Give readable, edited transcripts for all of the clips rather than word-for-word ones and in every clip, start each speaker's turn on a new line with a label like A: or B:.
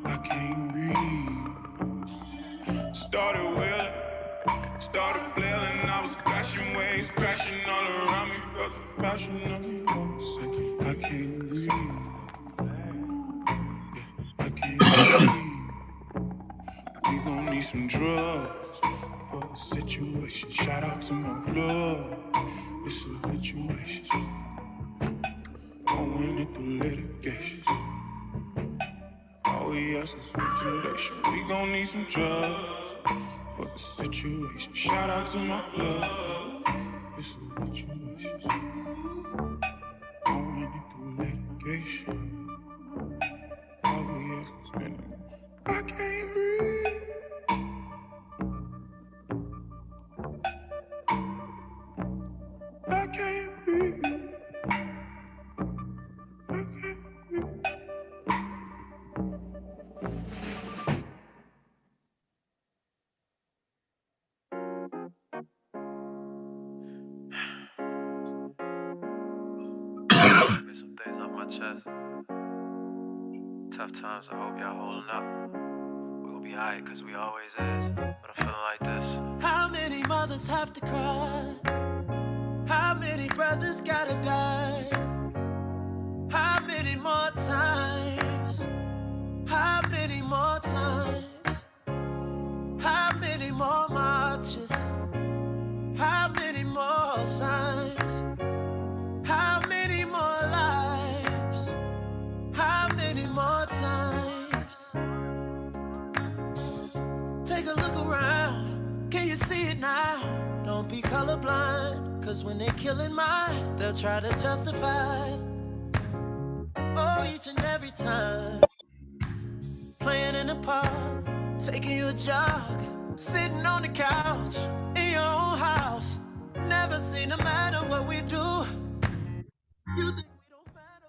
A: I can't breathe. Started wailing, started flailing. I was splashing waves, crashing all around me. Felt the passion of your second. I can't breathe. Yeah, I can't breathe. We gon' need some drugs for the situation. Shout out to my blood. It's a situation. Going into litigation. All we ask is ventilation. We gon' need some drugs for the situation. Shout out to my blood. It's a situation. Going into litigation. All we ask is ventilation. I can't breathe. I can't breathe. I can't breathe.
B: Get some things off my chest. Tough times, I hope y'all holding up. We gon' be alright, cause we always is. But I'm feeling like this.
C: How many mothers have to cry? How many brothers gotta die? How many more times? How many more times? How many more marches? How many more signs? How many more lives? How many more times? Take a look around. Can you see it now? Don't be colorblind, cause when they're killing mine, they'll try to justify it. Oh, each and every time. Playing in the park, taking you a jog, sitting on the couch, in your own house. Never seem to matter what we do. You think we don't matter,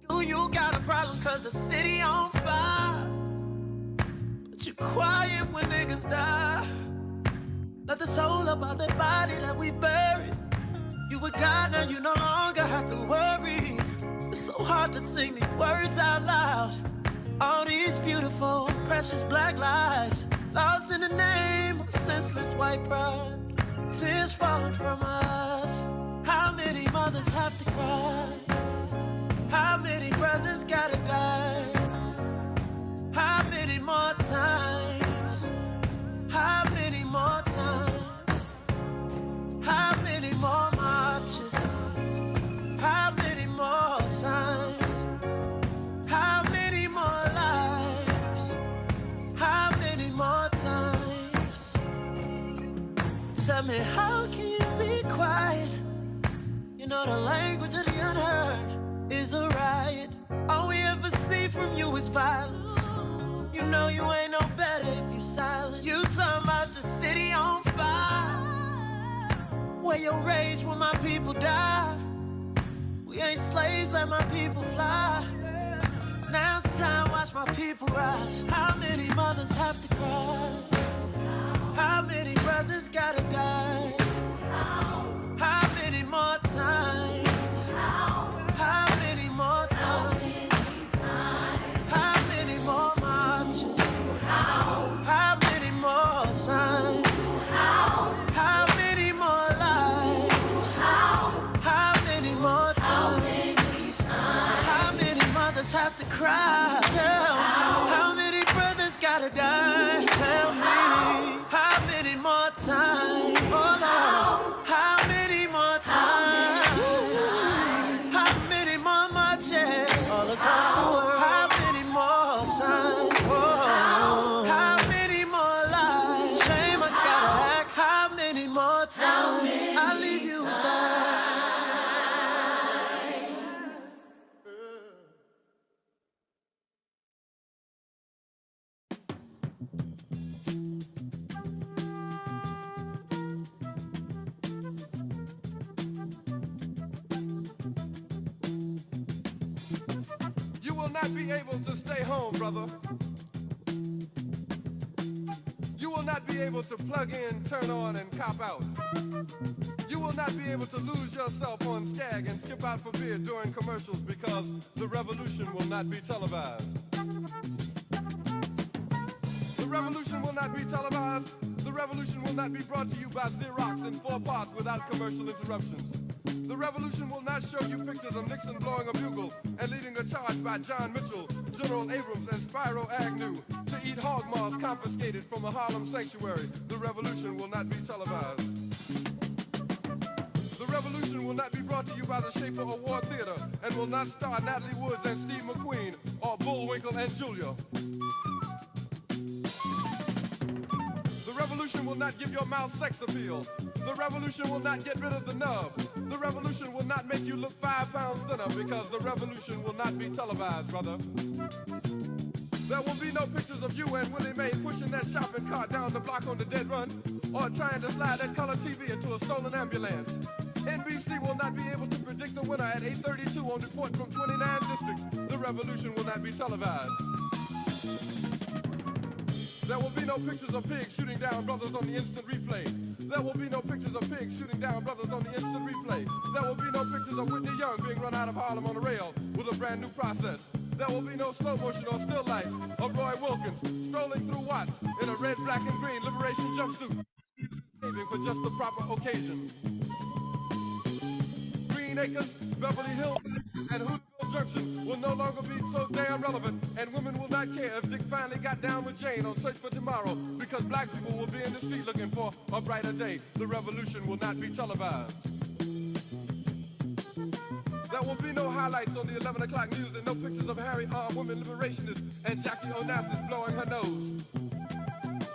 C: but we do. You got a problem cause the city on fire, but you're quiet when niggas die. Let the soul about that body that we buried. You were God, now you no longer have to worry. It's so hard to sing these words out loud. All these beautiful, precious black lives, lost in the name of senseless white pride. Tears falling from us. How many mothers have to cry? How many brothers gotta die? How many more times? How many more times? How many more marches? How many more signs? How many more lives? How many more times? Tell me, how can you be quiet? You know the language of the unheard is a riot. All we ever see from you is violence. You know you ain't no better if you silent. You talking about the city on fire, where your rage when my people die. We ain't slaves, let my people fly. Now it's time, watch my people rise. How many mothers have to cry? How many brothers gotta die? How many more times? How many more times? How many more marches? How many more signs? How many more lives? How many more times? How many mothers have to cry? Tell me. How many brothers gotta die? Tell me. How many more times? Oh Lord. How many more times? How many more marches all across the world? How many more signs? Oh. How many more lives? Shame I gotta ask. How many more times? I'll leave you with that.
D: You will not be able to stay home, brother. You will not be able to plug in, turn on, and cop out. You will not be able to lose yourself on Skag and skip out for beer during commercials because the revolution will not be televised. revolution will not be televised. The revolution will not be brought to you by Xerox in 4 parts without commercial interruptions. The revolution will not show you pictures of Nixon blowing a bugle and leading a charge by John Mitchell, General Abrams, and Spyro Agnew to eat hog maws confiscated from a Harlem sanctuary. The revolution will not be televised. The revolution will not be brought to you by the Schaefer Award Theater and will not star Natalie Woods and Steve McQueen or Bullwinkle and Julia. The revolution will not give your mouth sex appeal. The revolution will not get rid of the nub. The revolution will not make you look 5 pounds thinner because the revolution will not be televised, brother. There will be no pictures of you and Willie Mae pushing that shopping cart down the block on the dead run or trying to slide that color TV into a stolen ambulance. NBC will not be able to predict the winner at 8:32 on report from 29 districts. The revolution will not be televised. There will be no pictures of pigs shooting down brothers on the instant replay. There will be no pictures of pigs shooting down brothers on the instant replay. There will be no pictures of Whitney Young being run out of Harlem on a rail with a brand new process. There will be no slow motion or still lights of Roy Wilkins strolling through Watts in a red, black, and green liberation jumpsuit, saving for just the proper occasion. Green Acres, Beverly Hills, and Hooterville Junction will no longer be so damn relevant, and women will not care if Dick finally got down with Jane on Search for Tomorrow, because black people will be in the street looking for a brighter day. The revolution will not be televised. There will be no highlights on the 11 o'clock news and no pictures of Harry armed women liberationists and Jackie Onassis blowing her nose.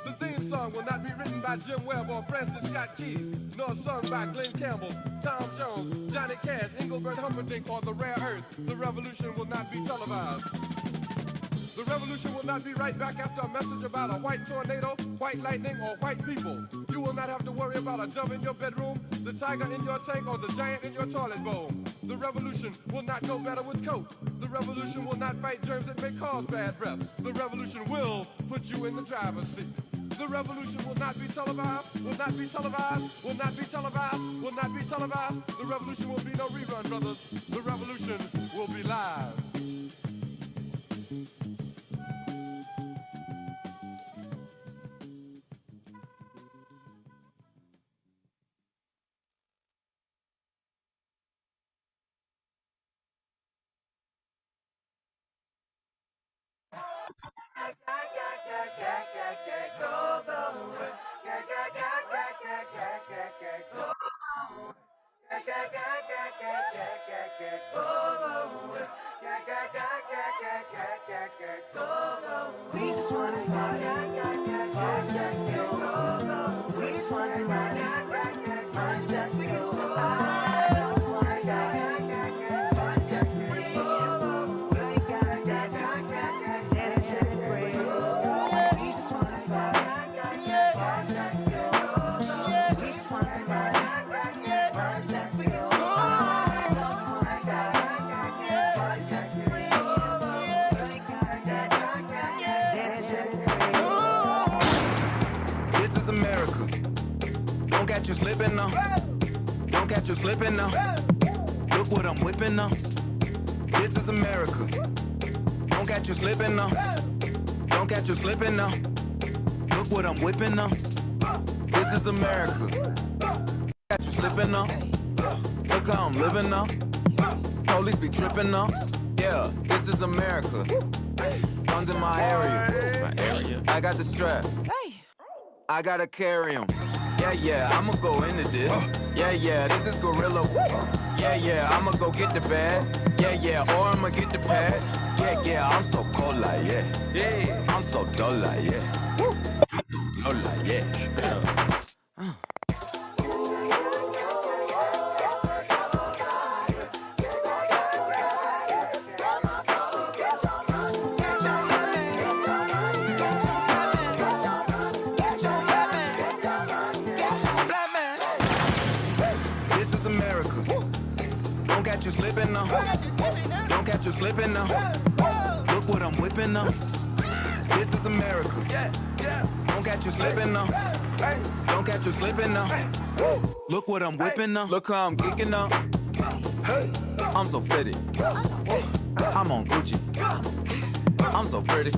D: The theme song will not be written by Jim Webb or Francis Scott Keys, nor sung by Glenn Campbell, Tom Jones, Johnny Cash, Engelbert Humperdinck, or The Rare Earth. The revolution will not be televised. The revolution will not be right back after a message about a white tornado, white lightning, or white people. You will not have to worry about a dove in your bedroom, the tiger in your tank, or the giant in your toilet bowl. The revolution will not go better with coke. The revolution will not fight germs that may cause bad breath. The revolution will put you in the driver's seat. The revolution will not be televised, will not be televised, will not be televised, will not be televised. The revolution will be no rerun, brothers. The revolution will be live.
C: We just wanna party, party just for you. We just wanna party, party just for you. I wanna party just for you. You ain't gotta dance, dance and shake your brain. We just wanna party, party just for you. We just wanna party, party just for you. Party just for you.
E: This is America. Don't catch you slipping now. Don't catch you slipping now. Look what I'm whipping now. This is America. Don't catch you slipping now. Don't catch you slipping now. Look what I'm whipping now. This is America. Catch you slipping now. Look how I'm living now. Police be tripping now. Yeah, this is America. Guns in my area. I got the strap. I gotta carry 'em. Yeah, I'ma go into this. Yeah, this is gorilla. Yeah, I'ma go get the bag. Yeah, or I'ma get the pad. Yeah, I'm so cold like yeah. I'm so dull like yeah. Dull like yeah. Don't catch you slipping now. Don't catch you slipping now. Look what I'm whipping now. This is America. Don't catch you slipping now. Don't catch you slipping now. Look what I'm whipping now. Look how I'm geeking now. I'm so fitted. I'm on Gucci. I'm so pretty.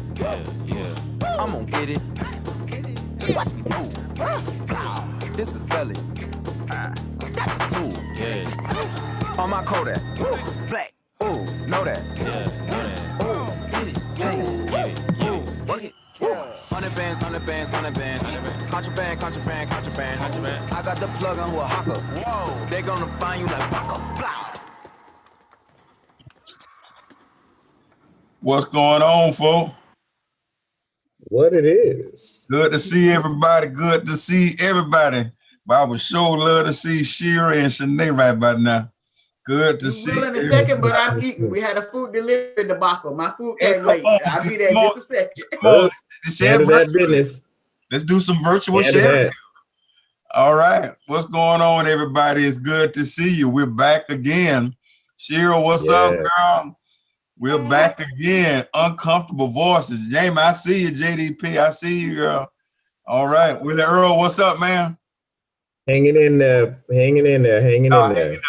E: I'm gonna get it. Watch me move. This is selling. That's a tool. Yeah. On my Kodak. Black. Ooh, know that. Yeah, know that. Ooh, get it. Get it. Ooh, work it. 100 bands, 100 bands, 100 bands. Contraband, contraband, contraband. I got the plug on who a hawker. Whoa. They gonna find you like Baka.
A: What's going on, folks?
F: What it is.
A: Good to see everybody. Good to see everybody. But I would sure love to see Shira and Shanae right about now. Good to see.
G: Will in a second, but I'm eating. We had a food delivery debacle. My food came late. I'll be there in just a second.
A: Come on.
F: Handle that business.
A: Let's do some virtual sharing. All right. What's going on, everybody? It's good to see you. We're back again. Shira, what's up, girl? We're back again. Uncomfortable voices. Jamie, I see you. JDP, I see you, girl. All right. Willie Earl, what's up, man?
F: Hanging in there. Hanging in there.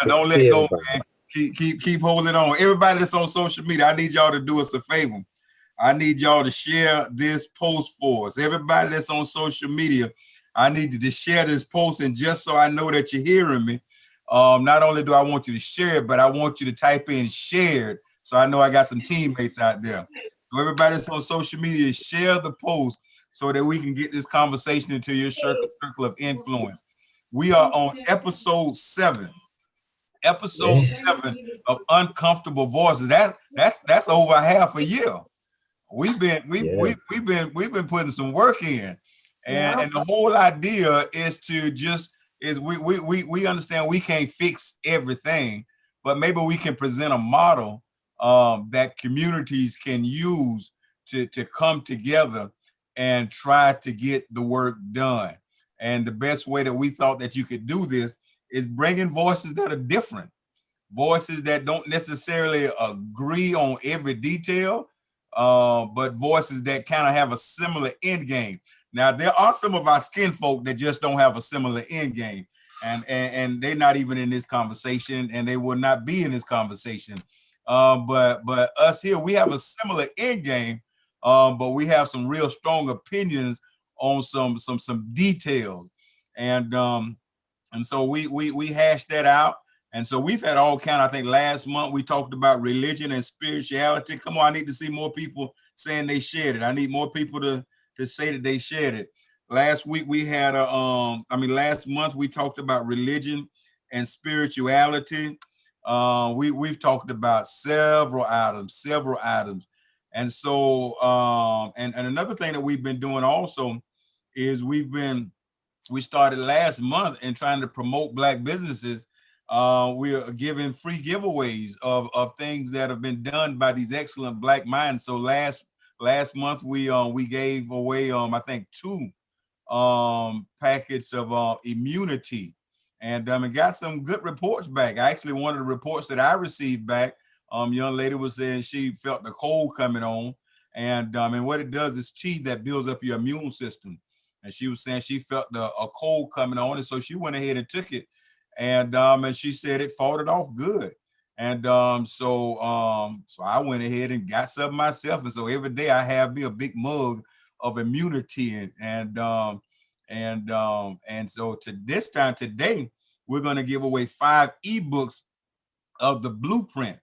A: Don't let go, man. Keep holding on. Everybody that's on social media, I need y'all to do us a favor. I need y'all to share this post for us. Everybody that's on social media, I need you to share this post, and just so I know that you're hearing me, not only do I want you to share it, but I want you to type in shared, so I know I got some teammates out there. So everybody that's on social media, share the post so that we can get this conversation into your circle of influence. We are on episode 7. Episode 7 of Uncomfortable Voices. That's over half a year. We've been putting some work in, and the whole idea is to we understand we can't fix everything, but maybe we can present a model that communities can use to come together and try to get the work done. And the best way that we thought that you could do this is bringing voices that are different, voices that don't necessarily agree on every detail, but voices that kind of have a similar end game. Now, there are some of our skin folk that just don't have a similar end game, and they're not even in this conversation, and they will not be in this conversation. But us here, we have a similar end game, but we have some real strong opinions on some details, and so we hashed that out. And so we've had all kind. I think last month we talked about religion and spirituality. Come on, I need to see more people saying they shared it. I need more people to say that they shared it. Last week we had last month we talked about religion and spirituality. We've talked about several items. And so and another thing that we've been doing also is we started last month in trying to promote Black businesses. We are giving free giveaways of things that have been done by these excellent Black minds. So last month we gave away I think 2 packets of immunity, and got some good reports back. Actually, one of the reports that I received back, young lady was saying she felt the cold coming on, and what it does is tea that builds up your immune system. And she was saying she felt a cold coming on, and so she went ahead and took it. And she said it fought it off good. And so I went ahead and got some myself. And so every day I have me a big mug of immunity. And so today, we're going to give away 5 ebooks of the blueprint,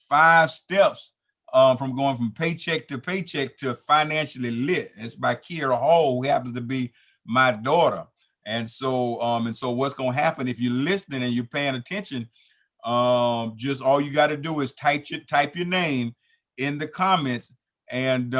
A: 5 steps from going from paycheck to financially lit. It's by Kiara, who happens to be my daughter. And so what's going to happen if you're listening and you're paying attention, just all you got to do is type your name in the comments. And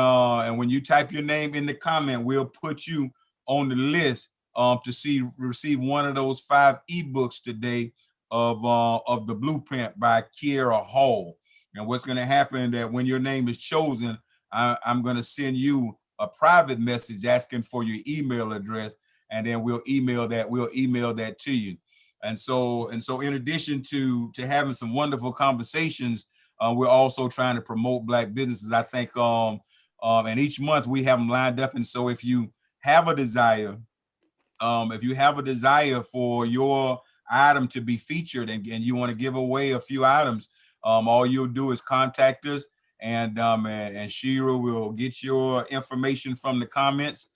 A: when you type your name in the comment, we'll put you on the list to receive one of those 5 ebooks today of the blueprint by Kiara Hall. And what's going to happen that when your name is chosen, I'm going to send you a private message asking for your email address. And then we'll email that to you. And so in addition to having some wonderful conversations, we're also trying to promote Black businesses. I think and each month we have them lined up. And so if you have a desire for your item to be featured and you want to give away a few items, all you'll do is contact us,
H: and Shira will get your information from the comments.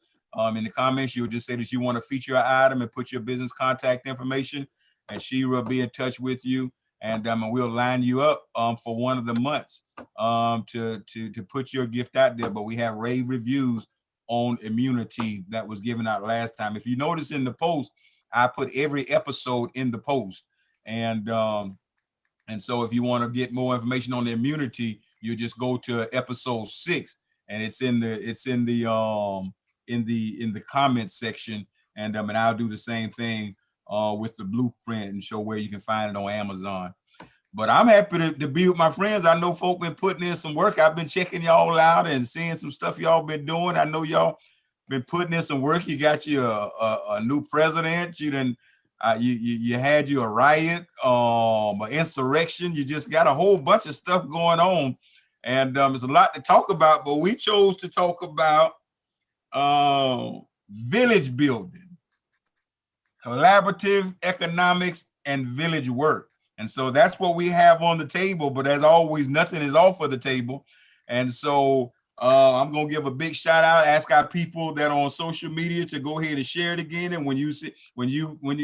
H: In the comments, you'll just say that you want to feature an item and put your business contact information, and Shira will be in touch with you, and we'll line you up for one of the months to put your gift out there. But we have rave reviews on immunity that was given out last time. If you notice in the post, I put every episode in the post, and so if you want to get more information on the immunity, you just go to episode 6, and it's in the comment section, and I'll do the same thing with the blueprint and show where you can find it on Amazon. But I'm happy to be with my friends. I know folk been putting in some work. I've been checking y'all out and seeing some stuff y'all been doing. I know y'all been putting in some work. You got you a new president. You done you had you a riot, an insurrection. You just got a whole bunch of stuff going on, and there's a lot to talk about. But we chose to talk about village building, collaborative economics, and village work. And so that's what we have on the table. But as always, nothing is off of the table. And so I'm going to give a big shout out, ask our people that are on social media to go ahead and share it again. And when you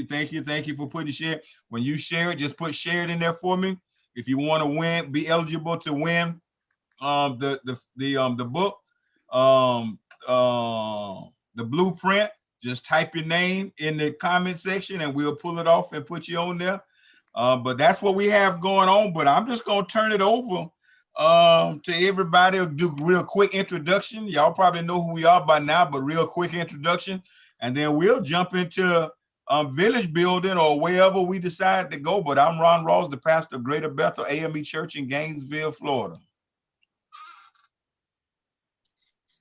H: thank you for putting share. When you share it, just put share it in there for me. If you want to win, be eligible to win the book, the blueprint, just type your name in the comment section and we'll pull it off and put you on there. But that's what we have going on. But I'm just going to turn it over to everybody. I'll do a real quick introduction. Y'all probably know who we are by now, but real quick introduction. And then we'll jump into village building or wherever we decide to go. But I'm Ron Ross, the pastor of Greater Bethel AME Church in Gainesville, Florida.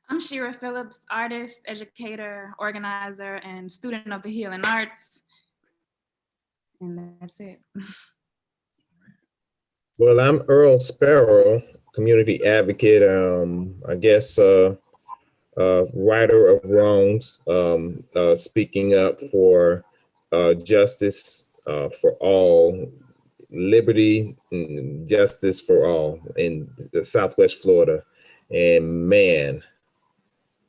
I: I'm Shira Phillips, artist, educator, organizer, and student of the healing arts. And that's it.
F: Well, I'm Earl Sparrow, community advocate, I guess righter of wrongs, speaking up for justice for all, liberty and justice for all in the Southwest Florida. And man,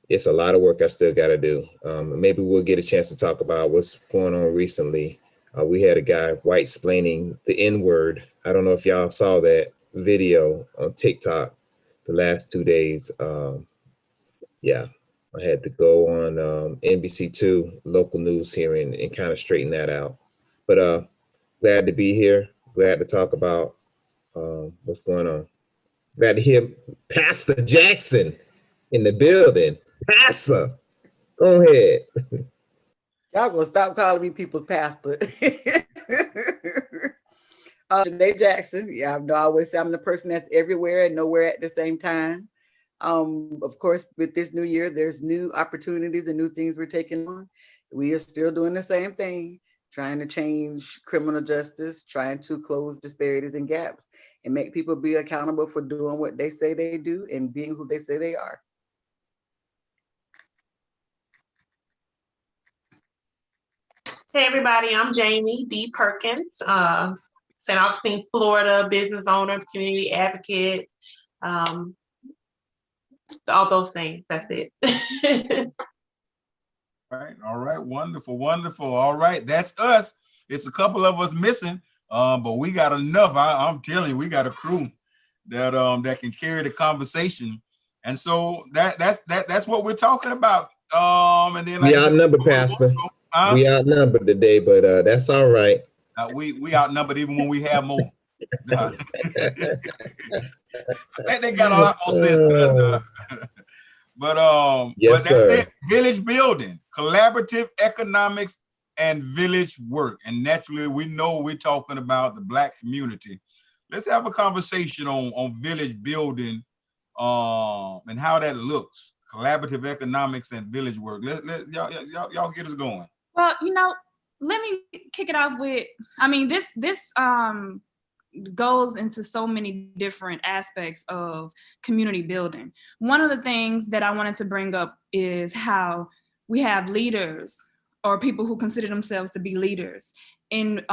F: it's a lot of work I still got to do. Maybe we'll get a chance to talk about what's going on recently. We had a guy white-splaining the N-word. I don't know if y'all saw that video on TikTok the last 2 days. Yeah, I had to go on NBC2 local news here and kind of straighten that out. But glad to be here. Glad to talk about what's going on. Glad to hear Pastor Jackson in the building. Pastor, go ahead.
G: Y'all gonna stop calling me people's pastor. Janae Jackson. Yeah, I always say I'm the person that's everywhere and nowhere at the same time. Of course, with this new year, there's new opportunities and new things we're taking on. We are still doing the same thing, trying to change criminal justice, trying to close disparities and gaps, and make people be accountable for doing what they say they do and being who they say they are.
J: Hey everybody, I'm Jamie D. Perkins, St. Augustine, Florida, business owner, community advocate, all those things. That's it.
H: All right, wonderful. All right, that's us. It's a couple of us missing, but we got enough. I'm telling you, we got a crew that can carry the conversation, and so that's what we're talking about. And then
F: we outnumbered, Pastor. We outnumbered today, but that's all right.
H: We outnumbered even when we have more. They got a lot more sense to that. But
F: yes,
H: but that's
F: sir.
H: it. Village building, collaborative economics, and village work. And naturally, we know we're talking about the Black community. Let's have a conversation on village building and how that looks. Collaborative economics and village work. Y'all get us going.
I: Well, let me kick it off with, this goes into so many different aspects of community building. One of the things that I wanted to bring up is how we have leaders or people who consider themselves to be leaders in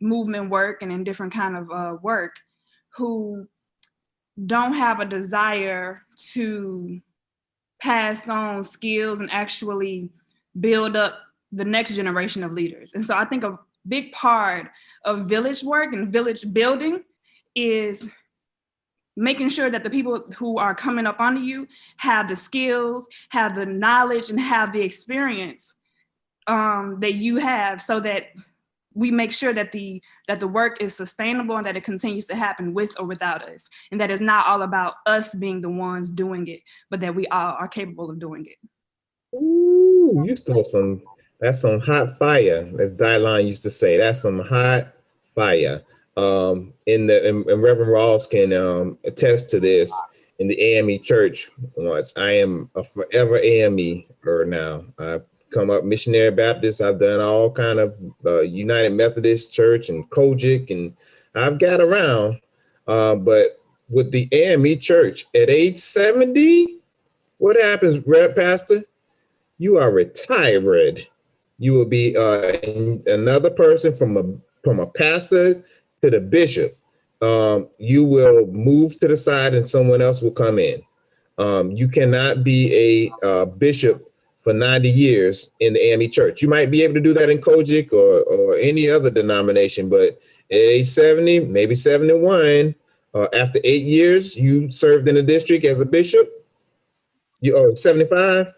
I: movement work and in different kind of work who don't have a desire to pass on skills and actually build up the next generation of leaders. And so I think a big part of village work and village building is making sure that the people who are coming up under you have the skills, have the knowledge, and have the experience that you have, so that we make sure that the work is sustainable and that it continues to happen with or without us, and that it's not all about us being the ones doing it, but that we all are capable of doing it.
F: Ooh, you stole some. That's some hot fire, as Dylan used to say. That's some hot fire. And Reverend Ross can attest to this. In the AME church, once I am a forever AME-er now. I've come up missionary Baptist. I've done all kind of United Methodist Church and Kojic, and I've got around. But with the AME church at age 70, what happens, Rev Pastor? You are retired. You will be another person from a pastor to the bishop. You will move to the side and someone else will come in. You cannot be a bishop for 90 years in the AME church. You might be able to do that in Kojic or any other denomination, but at age 70, maybe 71, after 8 years, you served in the district as a bishop. 75?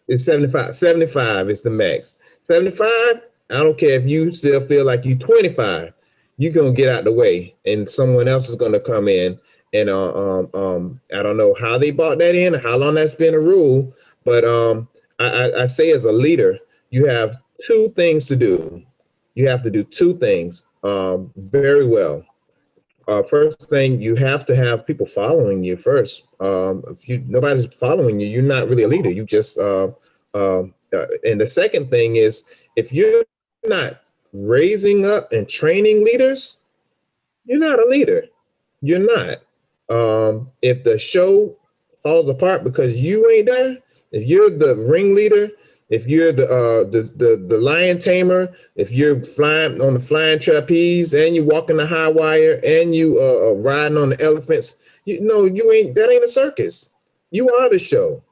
F: It's 75. 75 is the max. 75, I don't care if you still feel like you 25. You're gonna get out the way, and someone else is gonna come in. And I don't know how they bought that in, how long that's been a rule, but I say as a leader, you have two things to do. You have to do two things very well. First thing, you have to have people following you first. If nobody's following you, you're not really a leader. You just and the second thing is, if you're not raising up and training leaders, you're not a leader. You're not. If the show falls apart because you ain't there, if you're the ringleader, if you're the lion tamer, if you're flying on the flying trapeze and you walking the high wire and you riding on the elephants, you ain't. That ain't a circus. You are the show.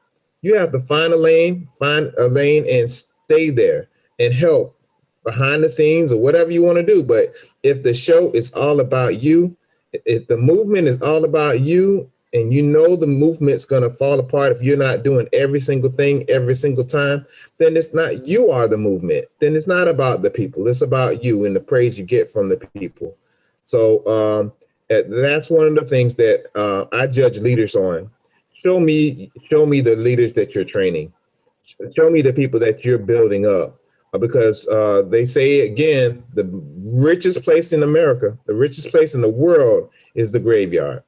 F: You have to find a lane, and stay there and help behind the scenes or whatever you want to do. But if the show is all about you, if the movement is all about you, and the movement's going to fall apart if you're not doing every single thing every single time, then it's not, you are the movement. Then it's not about the people. It's about you and the praise you get from the people. So that's one of the things that I judge leaders on. Show me the leaders that you're training. Show me the people that you're building up. Because they say, again, the richest place in America, the richest place in the world is the graveyard.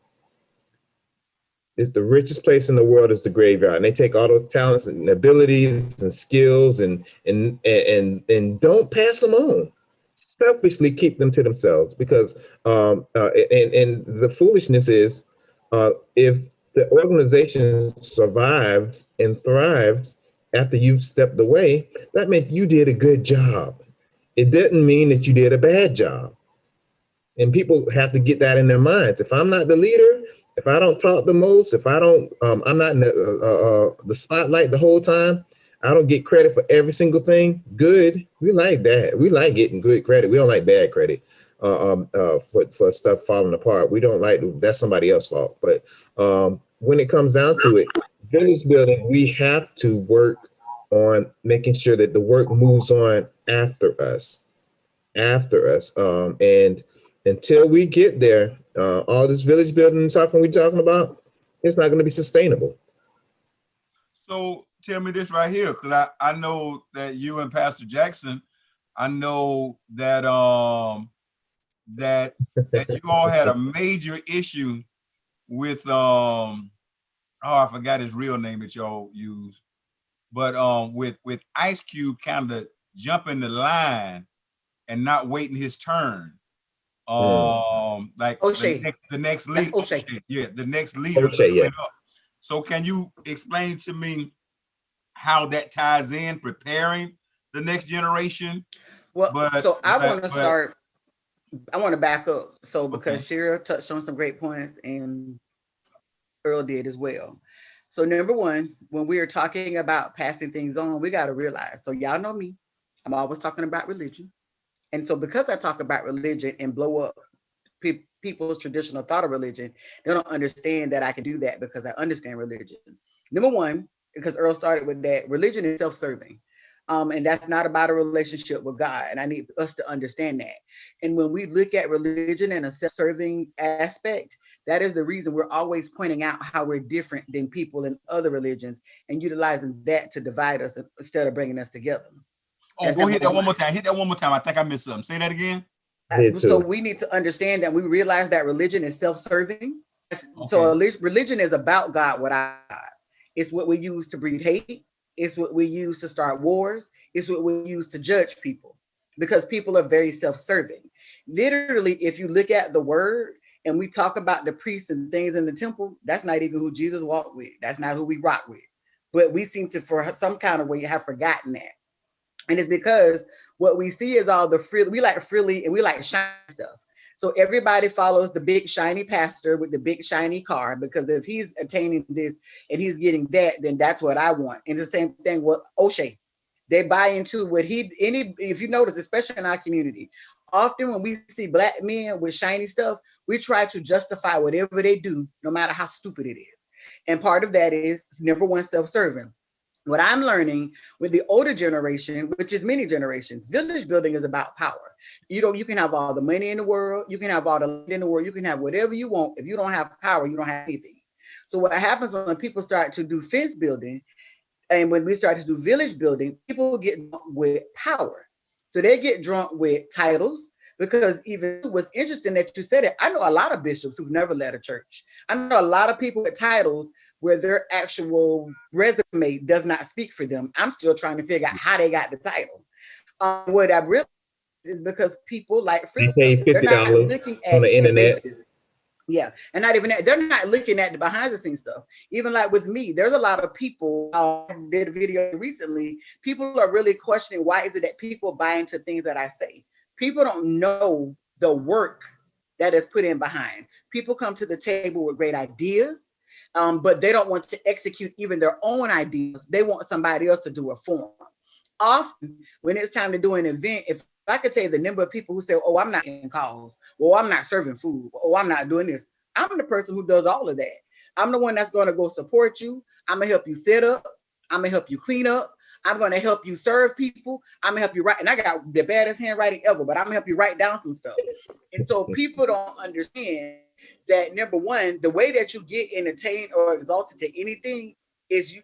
F: It's the richest place in the world is the graveyard. And they take all those talents and abilities and skills and don't pass them on. Selfishly keep them to themselves, because and the foolishness is if the organization survives and thrives after you've stepped away, that meant you did a good job. It doesn't mean that you did a bad job. And people have to get that in their minds. If I'm not the leader, if I don't talk the most, if I don't, I'm not in the spotlight the whole time, I don't get credit for every single thing. Good, we like that. We like getting good credit. We don't like bad credit for stuff falling apart. We don't like, that's somebody else's fault. But when it comes down to it, village building, we have to work on making sure that the work moves on after us. And until we get there, all this village building stuff we're talking about, it's not going to be sustainable.
H: So tell me this right here, because I know that you and Pastor Jackson, I know that that you all had a major issue with I forgot his real name that y'all use, but with Ice Cube kind of jumping the line and not waiting his turn. Like
G: O'Shea.
H: the next leader.
G: O'Shea.
H: Yeah, the next leader.
F: O'Shea, yeah.
H: So can you explain to me how that ties in preparing the next generation?
G: Well, I want to back up. So because Shira touched on some great points, and Earl did as well. So number one, when we are talking about passing things on, we got to realize, so y'all know me, I'm always talking about religion. And so because I talk about religion and blow up people's traditional thought of religion, they don't understand that I can do that because I understand religion. Number one, because Earl started with that, religion is self-serving. And that's not about a relationship with God. And I need us to understand that. And when we look at religion in a self-serving aspect, that is the reason we're always pointing out how we're different than people in other religions and utilizing that to divide us instead of bringing us together.
H: Oh,
G: That's
H: go
G: number
H: hit that
G: one.
H: one more time. Hit that one more time. I think I missed something. Say that again.
F: Did
G: So
F: too.
G: we need to understand that we realize that religion is self-serving. So
H: Okay.
G: religion is about God without God. It's what we use to breed hate. It's what we use to start wars. It's what we use to judge people because people are very self-serving. Literally, if you look at the word and we talk about the priests and things in the temple, that's not even who Jesus walked with. That's not who we rock with. But we seem to, for some kind of way, have forgotten that. And it's because what we see is all the free, we like frilly and we like shiny stuff. So everybody follows the big shiny pastor with the big shiny car because if he's attaining this and he's getting that, then that's what I want. And the same thing with O'Shea. They buy into what if you notice, especially in our community, often when we see black men with shiny stuff, we try to justify whatever they do, no matter how stupid it is. And part of that is number one, self-serving. What I'm learning with the older generation, which is many generations, village building is about power. You can have all the money in the world, you can have all the land in the world, you can have whatever you want. If you don't have power, you don't have anything. So what happens when people start to do fence building and when we start to do village building, people get drunk with power. So they get drunk with titles because even what's interesting that you said it, I know a lot of bishops who've never led a church. I know a lot of people with titles where their actual resume does not speak for them. I'm still trying to figure out how they got the title. What I realized is because people like
F: They
G: free stuff.
F: paid
G: They're not
F: $50
G: looking
F: on
G: at
F: the
G: the
F: internet.
G: basis. Yeah, and not even that. They're not looking at the behind the scenes stuff. Even like with me, there's a lot of people. I did a video recently. People are really questioning why is it that people buy into things that I say. People don't know the work that is put in behind. People come to the table with great ideas, but they don't want to execute even their own ideas. They want somebody else to do it for them. Often, when it's time to do an event, if I could tell you the number of people who say, "Oh, I'm not in calls," "Well, I'm not serving food," "Oh, I'm not doing this," I'm the person who does all of that. I'm the one that's going to go support you. I'm gonna help you set up. I'm gonna help you clean up. I'm gonna help you serve people. I'm gonna help you write. And I got the baddest handwriting ever, but I'm gonna help you write down some stuff. And so people don't understand that number one, the way that you get entertained or exalted to anything is you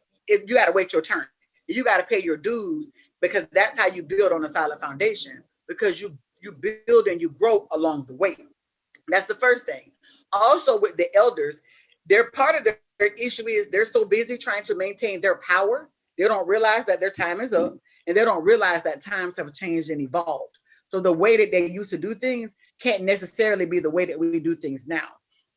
G: got to wait your turn. You got to pay your dues because that's how you build on a solid foundation because you build and you grow along the way. That's the first thing. Also, with the elders, they're part of their issue is they're so busy trying to maintain their power, they don't realize that their time is up and they don't realize that times have changed and evolved. So the way that they used to do things can't necessarily be the way that we do things now.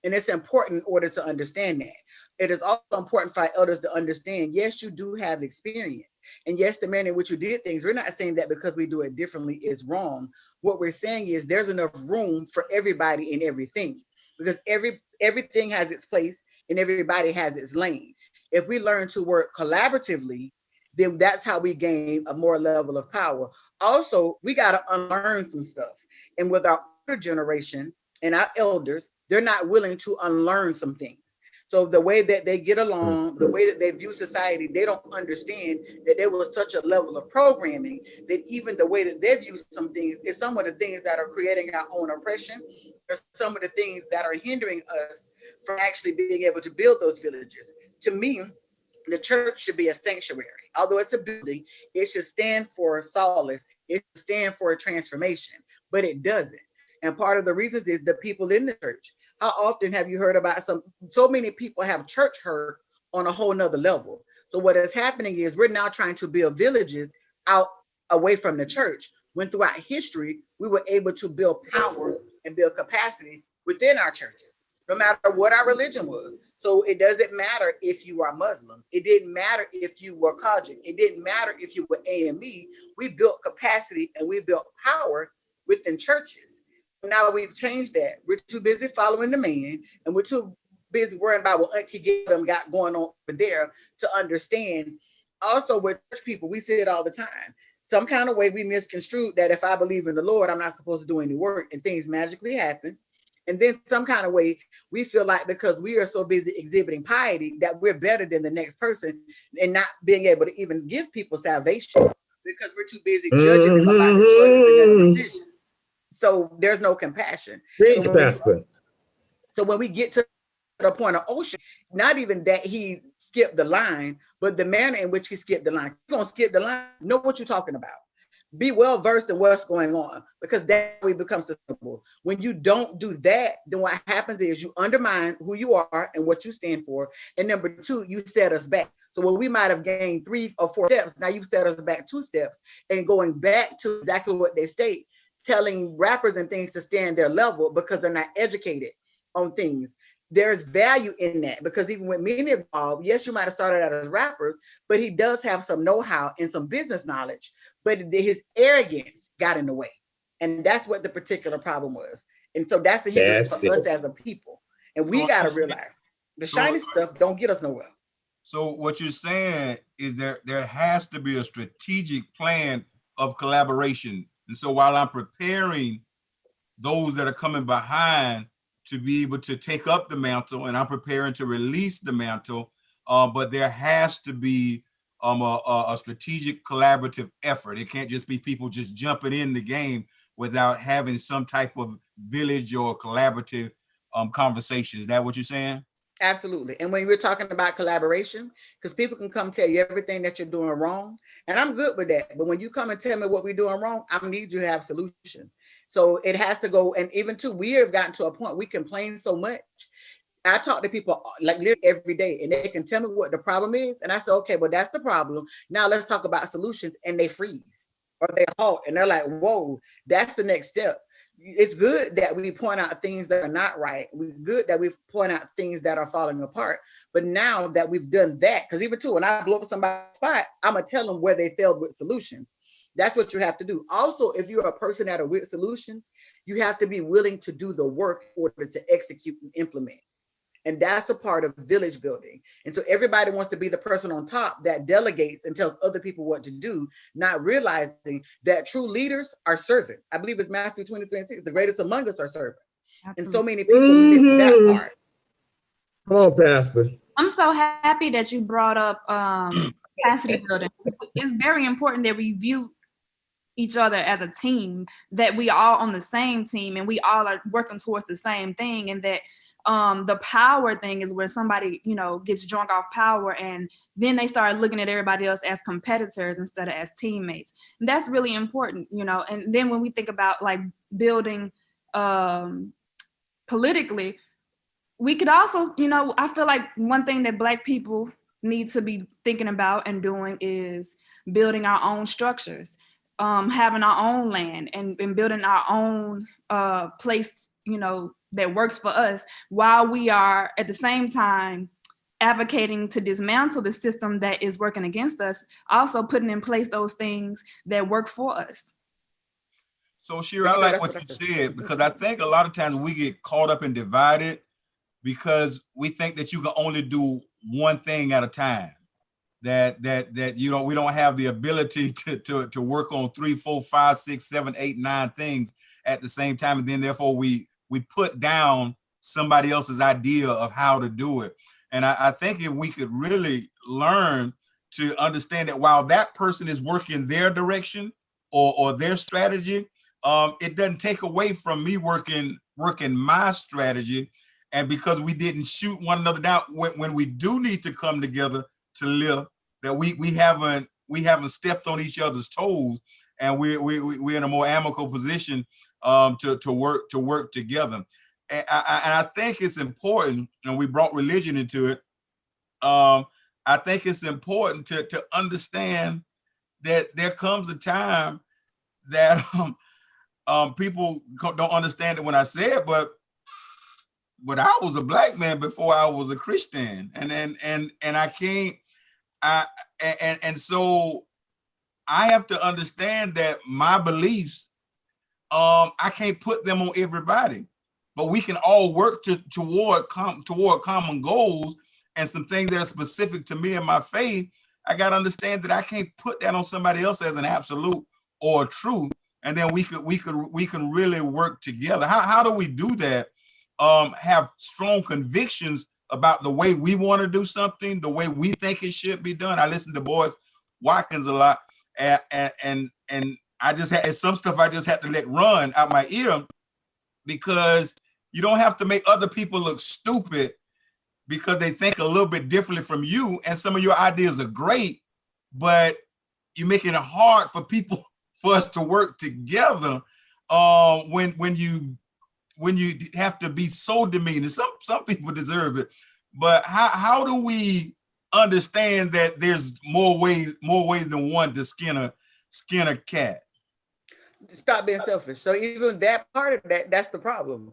G: And it's important in order to understand that. It is also important for our elders to understand, yes, you do have experience. And yes, the manner in which you did things, we're not saying that because we do it differently is wrong. What we're saying is there's enough room for everybody and everything because everything has its place and everybody has its lane. If we learn to work collaboratively, then that's how we gain a more level of power. Also, we got to unlearn some stuff. And with our older generation and our elders, they're not willing to unlearn some things. So the way that they get along, the way that they view society, they don't understand that there was such a level of programming that even the way that they view some things is some of the things that are creating our own oppression, or some of the things that are hindering us from actually being able to build those villages. To me, the church should be a sanctuary. Although it's a building, it should stand for solace, it should stand for a transformation, but it doesn't. And part of the reasons is the people in the church. How often have you heard about so many people have church hurt on a whole nother level? So what is happening is we're now trying to build villages out away from the church, when throughout history, we were able to build power and build capacity within our churches, no matter what our religion was. So it doesn't matter if you are Muslim. It didn't matter if you were Kajik. It didn't matter if you were AME. We built capacity and we built power within churches. Now we've changed that. We're too busy following the man and we're too busy worrying about what Auntie Gibson got going on over there to understand. Also, with church people, we say it all the time. Some kind of way we misconstrued that if I believe in the Lord, I'm not supposed to do any work and things magically happen. And then some kind of way we feel like because we are so busy exhibiting piety that we're better than the next person and not being able to even give people salvation because we're too busy judging them about the choices and their decisions. So there's no compassion.
F: Preach, Pastor.
G: So when we get to the point of Ocean, not even that he skipped the line, but the manner in which he skipped the line. You're gonna skip the line, know what you're talking about. Be well versed in what's going on, because that way becomes sustainable. When you don't do that, then what happens is you undermine who you are and what you stand for. And number two, you set us back. So when we might have gained 3 or 4 steps, now you've set us back 2 steps, and going back to exactly what they state, telling rappers and things to stay in their level because they're not educated on things. There's value in that, because even with many of y'all, yes, you might have started out as rappers, but he does have some know-how and some business knowledge, but his arrogance got in the way. And that's what the particular problem was. And so that's the hindrance for us as a people. And we got to realize the shiny stuff don't get us nowhere.
H: So what you're saying is there has to be a strategic plan of collaboration. And so while I'm preparing those that are coming behind to be able to take up the mantle, and I'm preparing to release the mantle, but there has to be a strategic collaborative effort. It can't just be people just jumping in the game without having some type of village or collaborative conversation. Is that what you're saying?
G: Absolutely. And when we're talking about collaboration, because people can come tell you everything that you're doing wrong, and I'm good with that. But when you come and tell me what we're doing wrong, I need you to have solutions. So it has to go. And even too, we have gotten to a point we complain so much. I talk to people like literally every day, and they can tell me what the problem is. And I say, okay, well, that's the problem. Now let's talk about solutions. And they freeze or they halt, and they're like, whoa, that's the next step. It's good that we point out things that are not right. We're good that we point out things that are falling apart. But now that we've done that, because even too, when I blow up somebody's spot, I'm gonna tell them where they failed with solutions. That's what you have to do. Also, if you're a person that are with solutions, you have to be willing to do the work in order to execute and implement. And that's a part of village building. And so everybody wants to be the person on top that delegates and tells other people what to do, not realizing that true leaders are servants. I believe it's Matthew 23:6. The greatest among us are servants. Absolutely. And so many people miss that part.
F: Come on, Pastor.
I: I'm so happy that you brought up capacity building. It's very important that we view each other as a team, that we all on the same team and we all are working towards the same thing. And that the power thing is where somebody, gets drunk off power, and then they start looking at everybody else as competitors instead of as teammates. And that's really important, and then when we think about like building politically, we could also, I feel like one thing that Black people need to be thinking about and doing is building our own structures. Having our own land and building our own place, that works for us, while we are at the same time advocating to dismantle the system that is working against us, also putting in place those things that work for us.
H: So Shira, I like what you said, because I think a lot of times we get caught up and divided because we think that you can only do one thing at a time. That we don't have the ability to work on 3, 4, 5, 6, 7, 8, 9 things at the same time, and then therefore we put down somebody else's idea of how to do it. And I think if we could really learn to understand that while that person is working their direction or their strategy, it doesn't take away from me working my strategy. And because we didn't shoot one another down when we do need to come together to live, that we haven't stepped on each other's toes, and we're in a more amicable position to work together. And I think it's important, and we brought religion into it. I think it's important to understand that there comes a time that people don't understand it when I say it, but I was a Black man before I was a Christian, and I can't. And so I have to understand that my beliefs, I can't put them on everybody. but we can all work toward common goals and some things that are specific to me and my faith. I got to understand that I can't put that on somebody else as an absolute or a truth. And then we can really work together. How do we do that? Have strong convictions about the way we want to do something, the way we think it should be done. I listen to Boyce Watkins a lot, and I just had some stuff I just had to let run out my ear, because you don't have to make other people look stupid because they think a little bit differently from you. And some of your ideas are great, but you're making it hard for people, for us to work together when you have to be so demeaning. Some people deserve it, but how do we understand that there's more ways than one to skin a cat?
G: Stop being selfish. So even that part of that's the problem.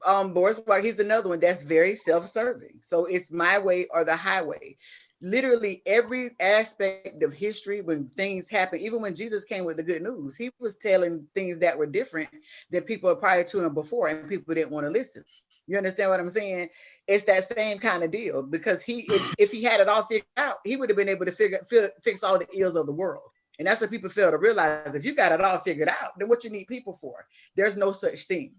G: Boris White, he's another one that's very self-serving. So it's my way or the highway. Literally every aspect of history, when things happen, even when Jesus came with the good news, he was telling things that were different than people prior to him before, and people didn't want to listen. You understand what I'm saying? It's that same kind of deal, because if he had it all figured out, he would have been able to fix all the ills of the world. And that's what people fail to realize. If you got it all figured out, then what you need people for? There's no such thing.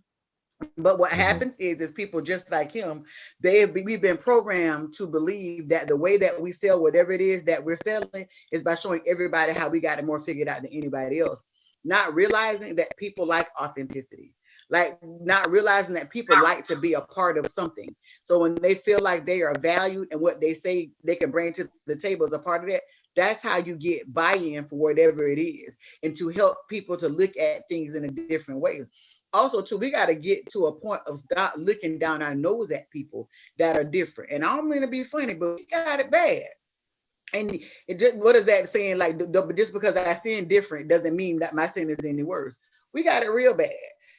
G: But what happens is people just like him, we've been programmed to believe that the way that we sell whatever it is that we're selling is by showing everybody how we got it more figured out than anybody else. Not realizing that people like authenticity. Like not realizing that people like to be a part of something. So when they feel like they are valued and what they say they can bring to the table is a part of that, that's how you get buy-in for whatever it is, and to help people to look at things in a different way. Also, too, we got to get to a point of stop looking down our nose at people that are different. And I don't mean to be funny, but we got it bad. And it just, what is that saying? Like, just because I sin different doesn't mean that my sin is any worse. We got it real bad.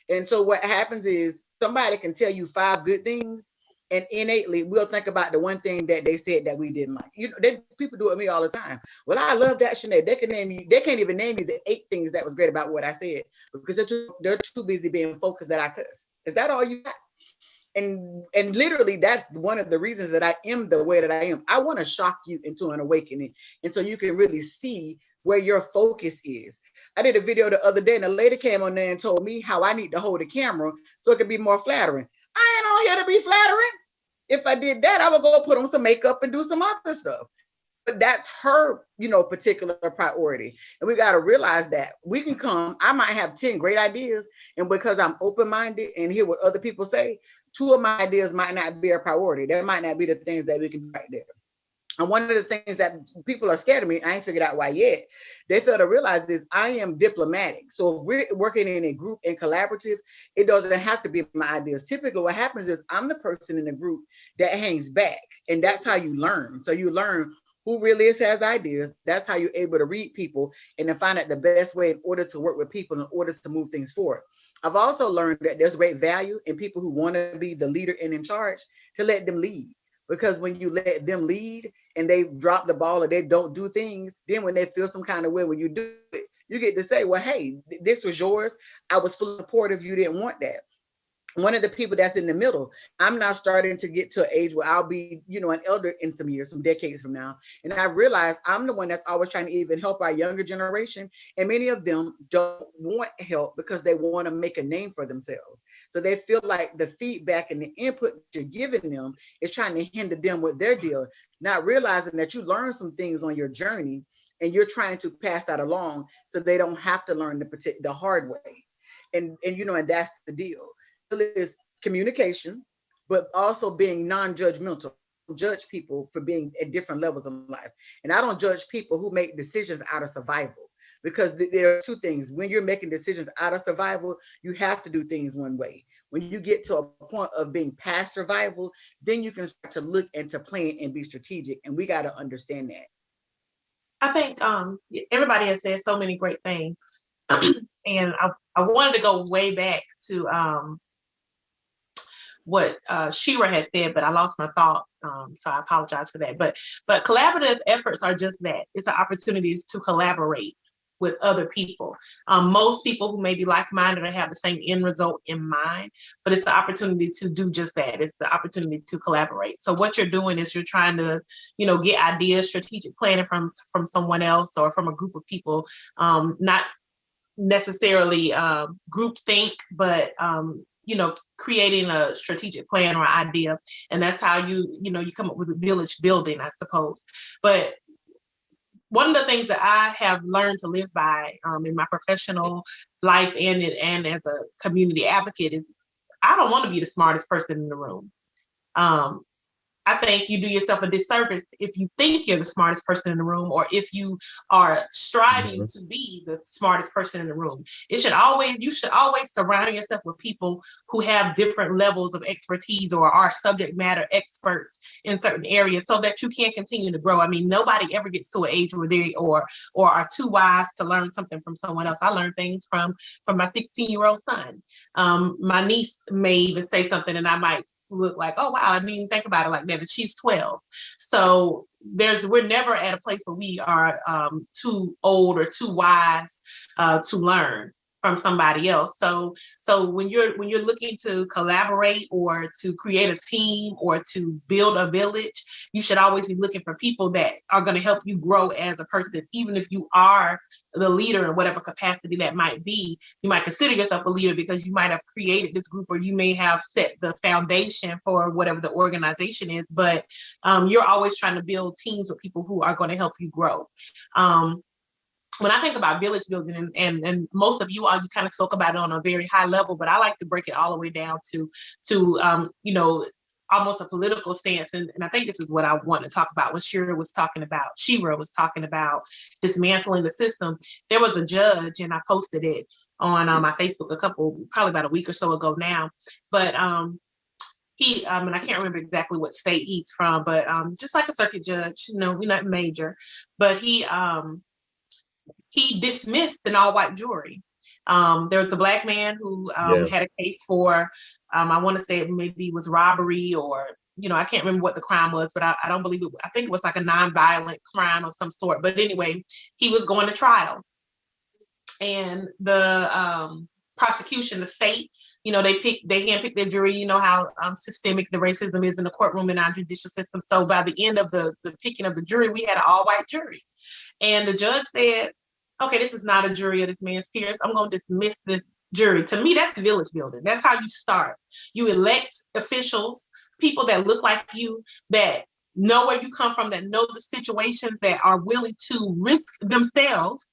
G: And so what happens is somebody can tell you 5 good things, and innately we'll think about the one thing that they said that we didn't like. You know, people do it with me all the time. Well, I love that, Sinead. They can't even name you the 8 things that was great about what I said, because they're too busy being focused that I cuss. Is that all you got? And literally that's one of the reasons that I am the way that I am. I want to shock you into an awakening, and so you can really see where your focus is. I did a video the other day, and a lady came on there and told me how I need to hold the camera so it could be more flattering. I ain't on here to be flattering. If I did that, I would go put on some makeup and do some other stuff. But that's her, particular priority. And we got to realize that we can come, I might have 10 great ideas, and because I'm open-minded and hear what other people say, 2 of my ideas might not be a priority. That might not be the things that we can do right there. And one of the things that people are scared of me, I ain't figured out why yet, they fail to realize is I am diplomatic. So if we're working in a group and collaborative, it doesn't have to be my ideas. Typically what happens is I'm the person in the group that hangs back, and that's how you learn. So you learn who really has ideas. That's how you're able to read people and then find out the best way in order to work with people, in order to move things forward. I've also learned that there's great value in people who want to be the leader and in charge, to let them lead. Because when you let them lead and they drop the ball or they don't do things, then when they feel some kind of way when you do it, you get to say, well, hey, this was yours. I was fully supportive. You didn't want that. One of the people that's in the middle, I'm now starting to get to an age where I'll be, an elder in some years, some decades from now. And I realize I'm the one that's always trying to even help our younger generation. And many of them don't want help because they want to make a name for themselves. So they feel like the feedback and the input you're giving them is trying to hinder them with their deal, not realizing that you learn some things on your journey and you're trying to pass that along so they don't have to learn the hard way. And that's the deal. Is communication, but also being non-judgmental. Judge people for being at different levels of life. And I don't judge people who make decisions out of survival, because there are 2 things. When you're making decisions out of survival, you have to do things one way. When you get to a point of being past survival, then you can start to look and to plan and be strategic. And we got to understand that.
J: I think everybody has said so many great things. And I wanted to go way back to what Shira had said, but I lost my thought, so I apologize for that. But collaborative efforts are just that. It's an opportunity to collaborate. with other people. Most people who may be like-minded or have the same end result in mind, but it's the opportunity to do just that. It's the opportunity to collaborate. So what you're doing is you're trying to, get ideas, strategic planning from someone else or from a group of people, not necessarily group think, but creating a strategic plan or idea. And that's how you come up with a village building, I suppose. But one of the things that I have learned to live by in my professional life and as a community advocate is I don't want to be the smartest person in the room. I think you do yourself a disservice if you think you're the smartest person in the room, or if you are striving to be the smartest person in the room. You should always surround yourself with people who have different levels of expertise or are subject matter experts in certain areas so that you can continue to grow. I mean, nobody ever gets to an age where they or are too wise to learn something from someone else. I learned things from my 16-year-old son. My niece may even say something and I might look like, oh wow, I didn't even think about it like that, but she's 12. So we're never at a place where we are too old or too wise to learn from somebody else. So when you're looking to collaborate or to create a team or to build a village, you should always be looking for people that are going to help you grow as a person. Even if you are the leader in whatever capacity that might be, you might consider yourself a leader because you might have created this group or you may have set the foundation for whatever the organization is, but you're always trying to build teams with people who are going to help you grow. When I think about village building, and most of you all, you kind of spoke about it on a very high level, but I like to break it all the way down to almost a political stance. And I think this is what I want to talk about. When Shira was talking about dismantling the system. There was a judge, and I posted it on my Facebook probably about a week or so ago now. But he, and I can't remember exactly what state he's from, but just like a circuit judge, we're not major, but he dismissed an all-white jury. There was a Black man who had a case for, I want to say it maybe was robbery or, I can't remember what the crime was, but I don't believe it. I think it was like a non-violent crime of some sort. But anyway, he was going to trial. And the prosecution, the state, they handpicked their jury. You know how systemic the racism is in the courtroom in our judicial system. So by the end of the picking of the jury, we had an all-white jury. And the judge said, okay, this is not a jury of this man's peers. I'm going to dismiss this jury. To me, that's village building. That's how you start. You elect officials, people that look like you, that know where you come from, that know the situations, that are willing to risk themselves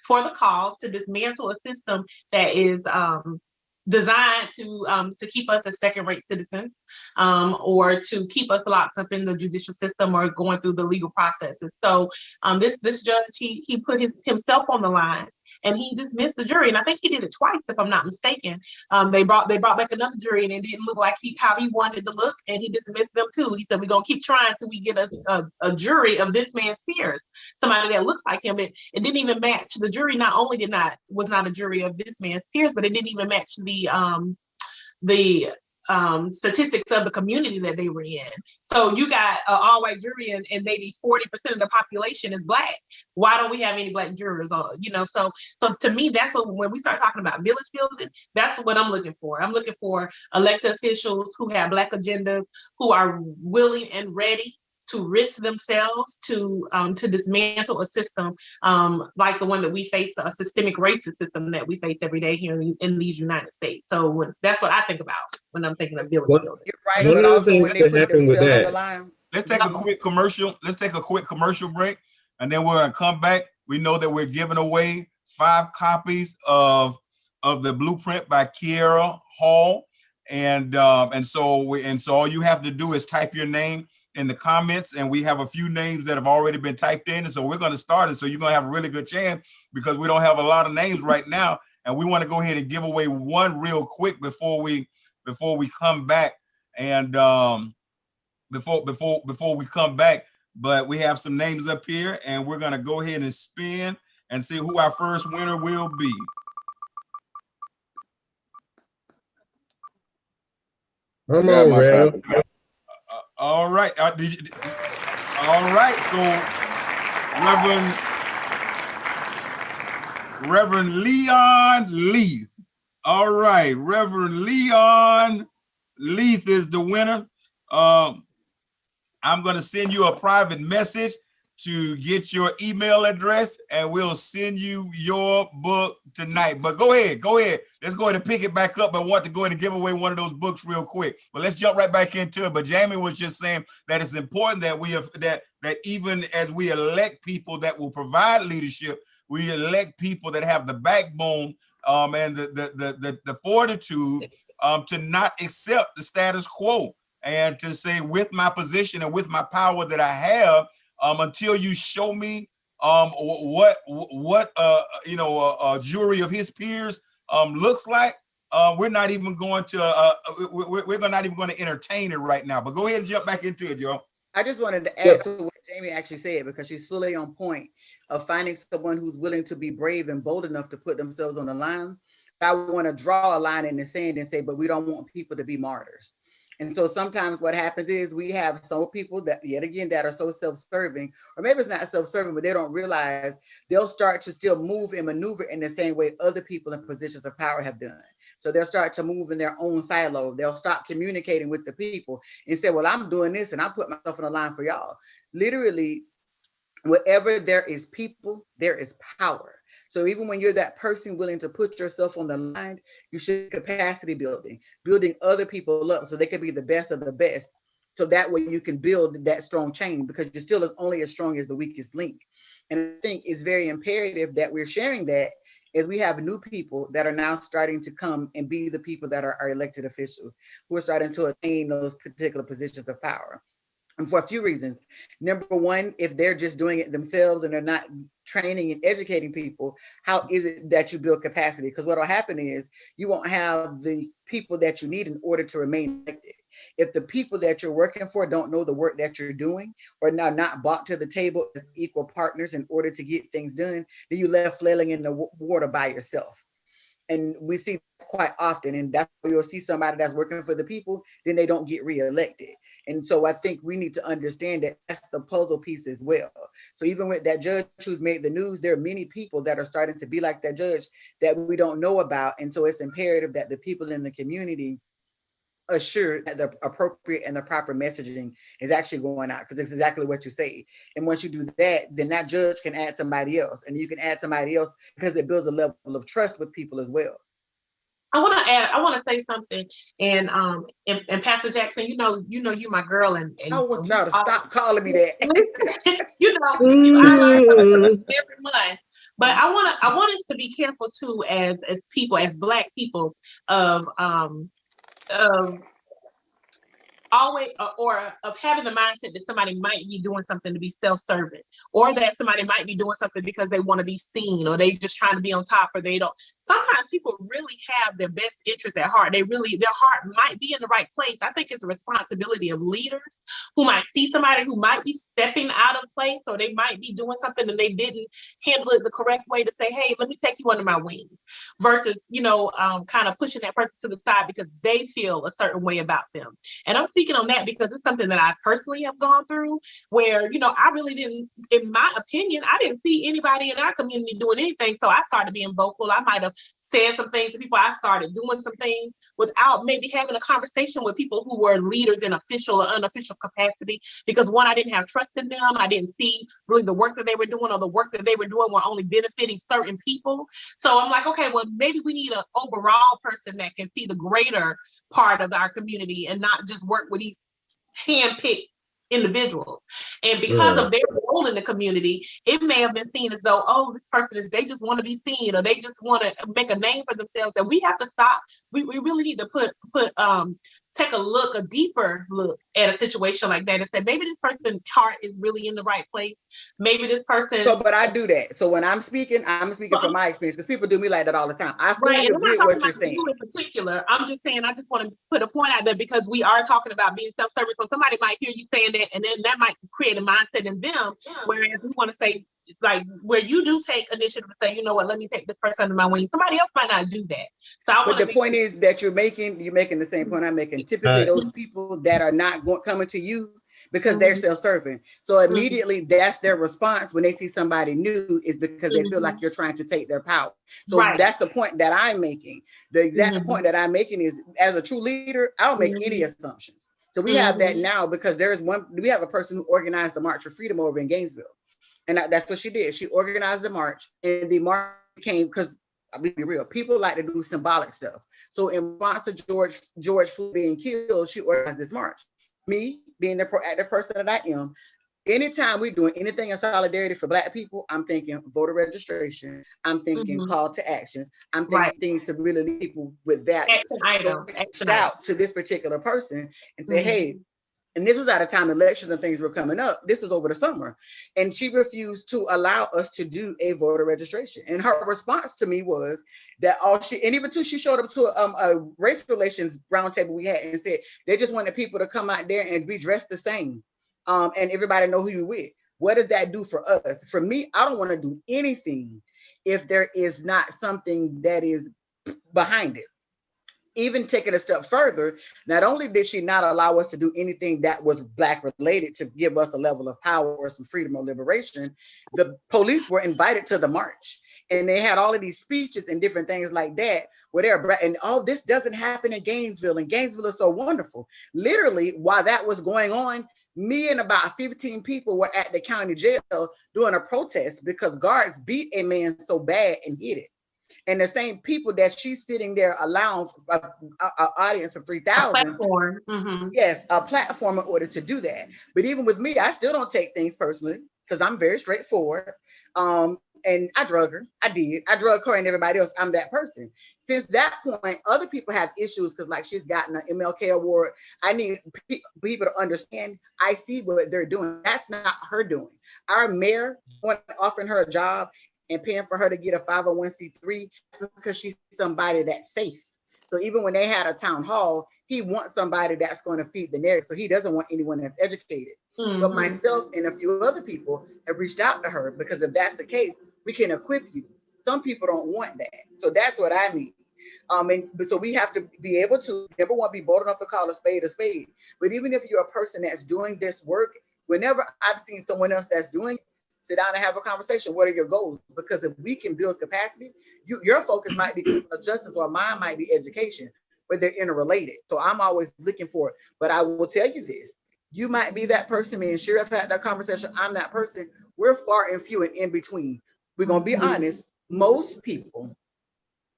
J: for the cause to dismantle a system that is designed to keep us as second-rate citizens, or to keep us locked up in the judicial system or going through the legal processes. So this judge, he put himself on the line and he dismissed the jury. And I think he did it twice, if I'm not mistaken. They brought back another jury and it didn't look like how he wanted to look, and he dismissed them too. He said, we're gonna keep trying till we get a jury of this man's peers, somebody that looks like him. It didn't even match. The jury not only was not a jury of this man's peers, but it didn't even match the statistics of the community that they were in. So you got an all-white jury and maybe 40% of the population is Black. Why don't we have any Black jurors on? So to me, that's when we start talking about village building, that's what I'm looking for. I'm looking for elected officials who have Black agendas, who are willing and ready to risk themselves to dismantle a system like the one that we face, a systemic racist system that we face every day here in these United States. So that's what I think about when I'm thinking of village building.
G: You're right,
F: One
G: but
F: of the
G: also
F: things
G: when they
F: that
G: put
F: happened with
G: themselves on
F: that-
G: the line.
H: Let's take a quick commercial. Let's take a quick commercial break, and then we're gonna come back. We know that we're giving away 5 copies of the blueprint by Kiara Hall, and so all you have to do is type your name in the comments, and we have a few names that have already been typed in, and so we're going to start it. So you're going to have a really good chance because we don't have a lot of names right now, and we want to go ahead and give away one real quick before we come back, and before we come back. But we have some names up here, and we're going to go ahead and spin and see who our first winner will be.
F: Come on, Rev.
H: All right. All right. So, Reverend Leon Leith. All right, Reverend Leon Leith is the winner. I'm going to send you a private message to get your email address, and we'll send you your book tonight. But go ahead. Let's go ahead and pick it back up. I want to go ahead and give away one of those books real quick. But let's jump right back into it. But Jamie was just saying that it's important that we have that even as we elect people that will provide leadership, we elect people that have the backbone and the fortitude to not accept the status quo, and to say, with my position and with my power that I have, until you show me what a jury of his peers looks like, we're not even going to we're not even going to entertain it right now. But go ahead and jump back into it, Joe.
G: I just wanted to add to what Jamie actually said, because she's fully on point of finding someone who's willing to be brave and bold enough to put themselves on the line. I want to draw a line in the sand and say, but we don't want people to be martyrs. And so sometimes what happens is we have some people that, yet again, that are so self-serving, or maybe it's not self-serving, but they don't realize they'll start to still move and maneuver in the same way other people in positions of power have done. So they'll start to move in their own silo. They'll stop communicating with the people and say, well, I'm doing this and I put myself on the line for y'all. Literally, wherever there is people, there is power. So even when you're that person willing to put yourself on the line, you should capacity building other people up so they can be the best of the best. So that way you can build that strong chain, because you're still only as strong as the weakest link. And I think it's very imperative that we're sharing that as we have new people that are now starting to come and be the people that are our elected officials who are starting to attain those particular positions of power. And for a few reasons. Number one, if they're just doing it themselves and they're not training and educating people, how is it that you build capacity? Because what will happen is you won't have the people that you need in order to remain elected. If the people that you're working for don't know the work that you're doing, or now not brought to the table as equal partners in order to get things done, then you're left flailing in the water by yourself. And we see quite often, and that's where you'll see somebody that's working for the people, then they don't get reelected. And so I think we need to understand that that's the puzzle piece as well. So even with that judge who's made the news, there are many people that are starting to be like that judge that we don't know about. And so it's imperative that the people in the community assure that the appropriate and the proper messaging is actually going out, because it's exactly what you say. And once you do that, then that judge can add somebody else, and you can add somebody else because it builds a level of trust with people as well.
J: I want to say something, and Pastor Jackson, you my girl, and
G: I want y'all to stop calling me that.
J: I learn every month. But I want us to be careful too, as people, as Black people, of always, or of having the mindset that somebody might be doing something to be self-serving, or that somebody might be doing something because they want to be seen, or they just trying to be on top, or they don't. Sometimes people really have their best interests at heart. Their heart might be in the right place. I think it's a responsibility of leaders who might see somebody who might be stepping out of place, or they might be doing something and they didn't handle it the correct way, to say, hey, let me take you under my wing, versus, kind of pushing that person to the side because they feel a certain way about them. And I'm speaking on that because it's something that I personally have gone through, where, I really didn't, in my opinion, I didn't see anybody in our community doing anything. So I started being vocal. I might have said some things to people. I started doing some things without maybe having a conversation with people who were leaders in official or unofficial capacity, because one, I didn't have trust in them. I didn't see really the work that they were doing, or the work that they were doing were only benefiting certain people. So I'm like, okay, well, maybe we need an overall person that can see the greater part of our community and not just work with these hand-picked individuals. And because of their role in the community, it may have been seen as though, oh, this person they just want to be seen, or they just want to make a name for themselves. And we have to stop. We really need to take a deeper look at a situation like that and say, maybe this person's heart is really in the right place. Maybe this person.
G: So, but I do that. So when I'm speaking from my experience, because people do me like that all the time. I fully agree with what you're saying.
J: In particular, I'm just saying, I just want to put a point out there, because we are talking about being self-serving. So somebody might hear you saying that, and then that might create a mindset in them. Whereas we want to say, like, where you do take initiative to say, you know what, let me take this person under my wing. Somebody else might not do that.
G: But the point is that you're making the same point I'm making. Typically, those people that are not coming to you because they're self-serving. So immediately that's their response when they see somebody new, is because they feel like you're trying to take their power. So
J: Right.
G: that's the point that I'm making. The exact point that I'm making is, as a true leader, I don't make any assumptions. So we have that now because we have a person who organized the March for Freedom over in Gainesville. And that's what she did. She organized the march, and the march came because, I'll be real, people like to do symbolic stuff. So in response to George Floyd being killed, she organized this march. Me, being the proactive person that I am, anytime we're doing anything in solidarity for Black people, I'm thinking voter registration, I'm thinking call to actions, I'm thinking things to really leave people with value.
J: Action item.
G: So reached out to this particular person and say, hey, and this was at a time elections and things were coming up. This was over the summer. And she refused to allow us to do a voter registration. And her response to me was that and even too, she showed up to a race relations roundtable we had and said, they just wanted people to come out there and be dressed the same. And everybody know who you're with. What does that do for us? For me, I don't want to do anything if there is not something that is behind it. Even taking a step further, not only did she not allow us to do anything that was Black related to give us a level of power or some freedom or liberation, the police were invited to the march. And they had all of these speeches and different things like that, where they're, and this doesn't happen in Gainesville, and Gainesville is so wonderful. Literally, while that was going on, me and about 15 people were at the county jail doing a protest because guards beat a man so bad and hit it. And the same people that she's sitting there allowing an audience of 3,000, yes, a platform in order to do that. But even with me, I still don't take things personally because I'm very straightforward. And I drug her. I drug her and everybody else. I'm that person. Since that point, other people have issues because, like, she's gotten an MLK award. I need people to understand. I see what they're doing. That's not her doing. Our mayor offering her a job and paying for her to get a 501c3 because she's somebody that's safe. So even when they had a town hall, he wants somebody that's going to feed the narrative. So he doesn't want anyone that's educated. But myself and a few other people have reached out to her because if that's the case, we can equip you. Some people don't want that. So that's what I mean. So we have to be able to, number one, be bold enough to call a spade a spade. But even if you're a person that's doing this work, whenever I've seen someone else that's doing it, sit down and have a conversation. What are your goals? Because if we can build capacity, your focus might be criminal justice or mine might be education, but they're interrelated. So I'm always looking for it. But I will tell you this, you might be that person. Me and Sheriff had that conversation. I'm that person. We're far and few and in between. We're going to be honest. Most people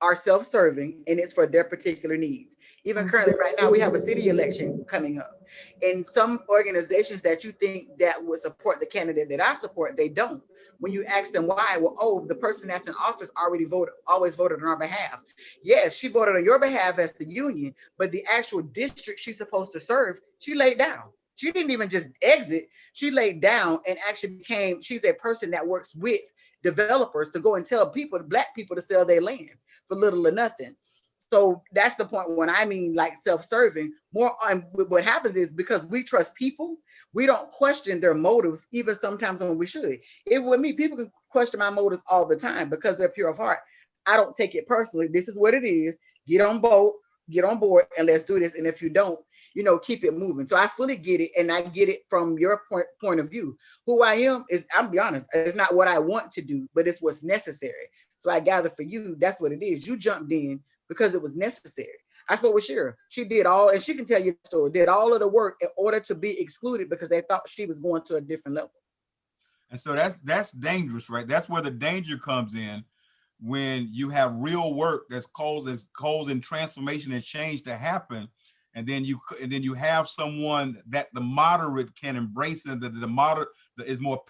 G: are self-serving and it's for their particular needs. Even currently right now, we have a city election coming up. And some organizations that you think that would support the candidate that I support, they don't. When you ask them why, well, the person that's in office always voted on our behalf. Yes, she voted on your behalf as the union, but the actual district she's supposed to serve, she laid down. She didn't even just exit, she laid down and actually she's a person that works with developers to go and tell people, Black people, to sell their land for little or nothing. So that's the point when I mean like self-serving. What happens is because we trust people, we don't question their motives, even sometimes when we should. Even with me, people can question my motives all the time because they're pure of heart. I don't take it personally. This is what it is. Get on board, and let's do this. And if you don't, keep it moving. So I fully get it, and I get it from your point of view. Who I am is, I'll be honest, it's not what I want to do, but it's what's necessary. So I gather for you, that's what it is. You jumped in because it was necessary. I spoke with Shira. She did and she can tell you the story, did all of the work in order to be excluded because they thought she was going to a different level.
H: And so that's dangerous, right? That's where the danger comes in when you have real work that's causing transformation and change to happen. And then you have someone that the moderate can embrace, and the moderate is more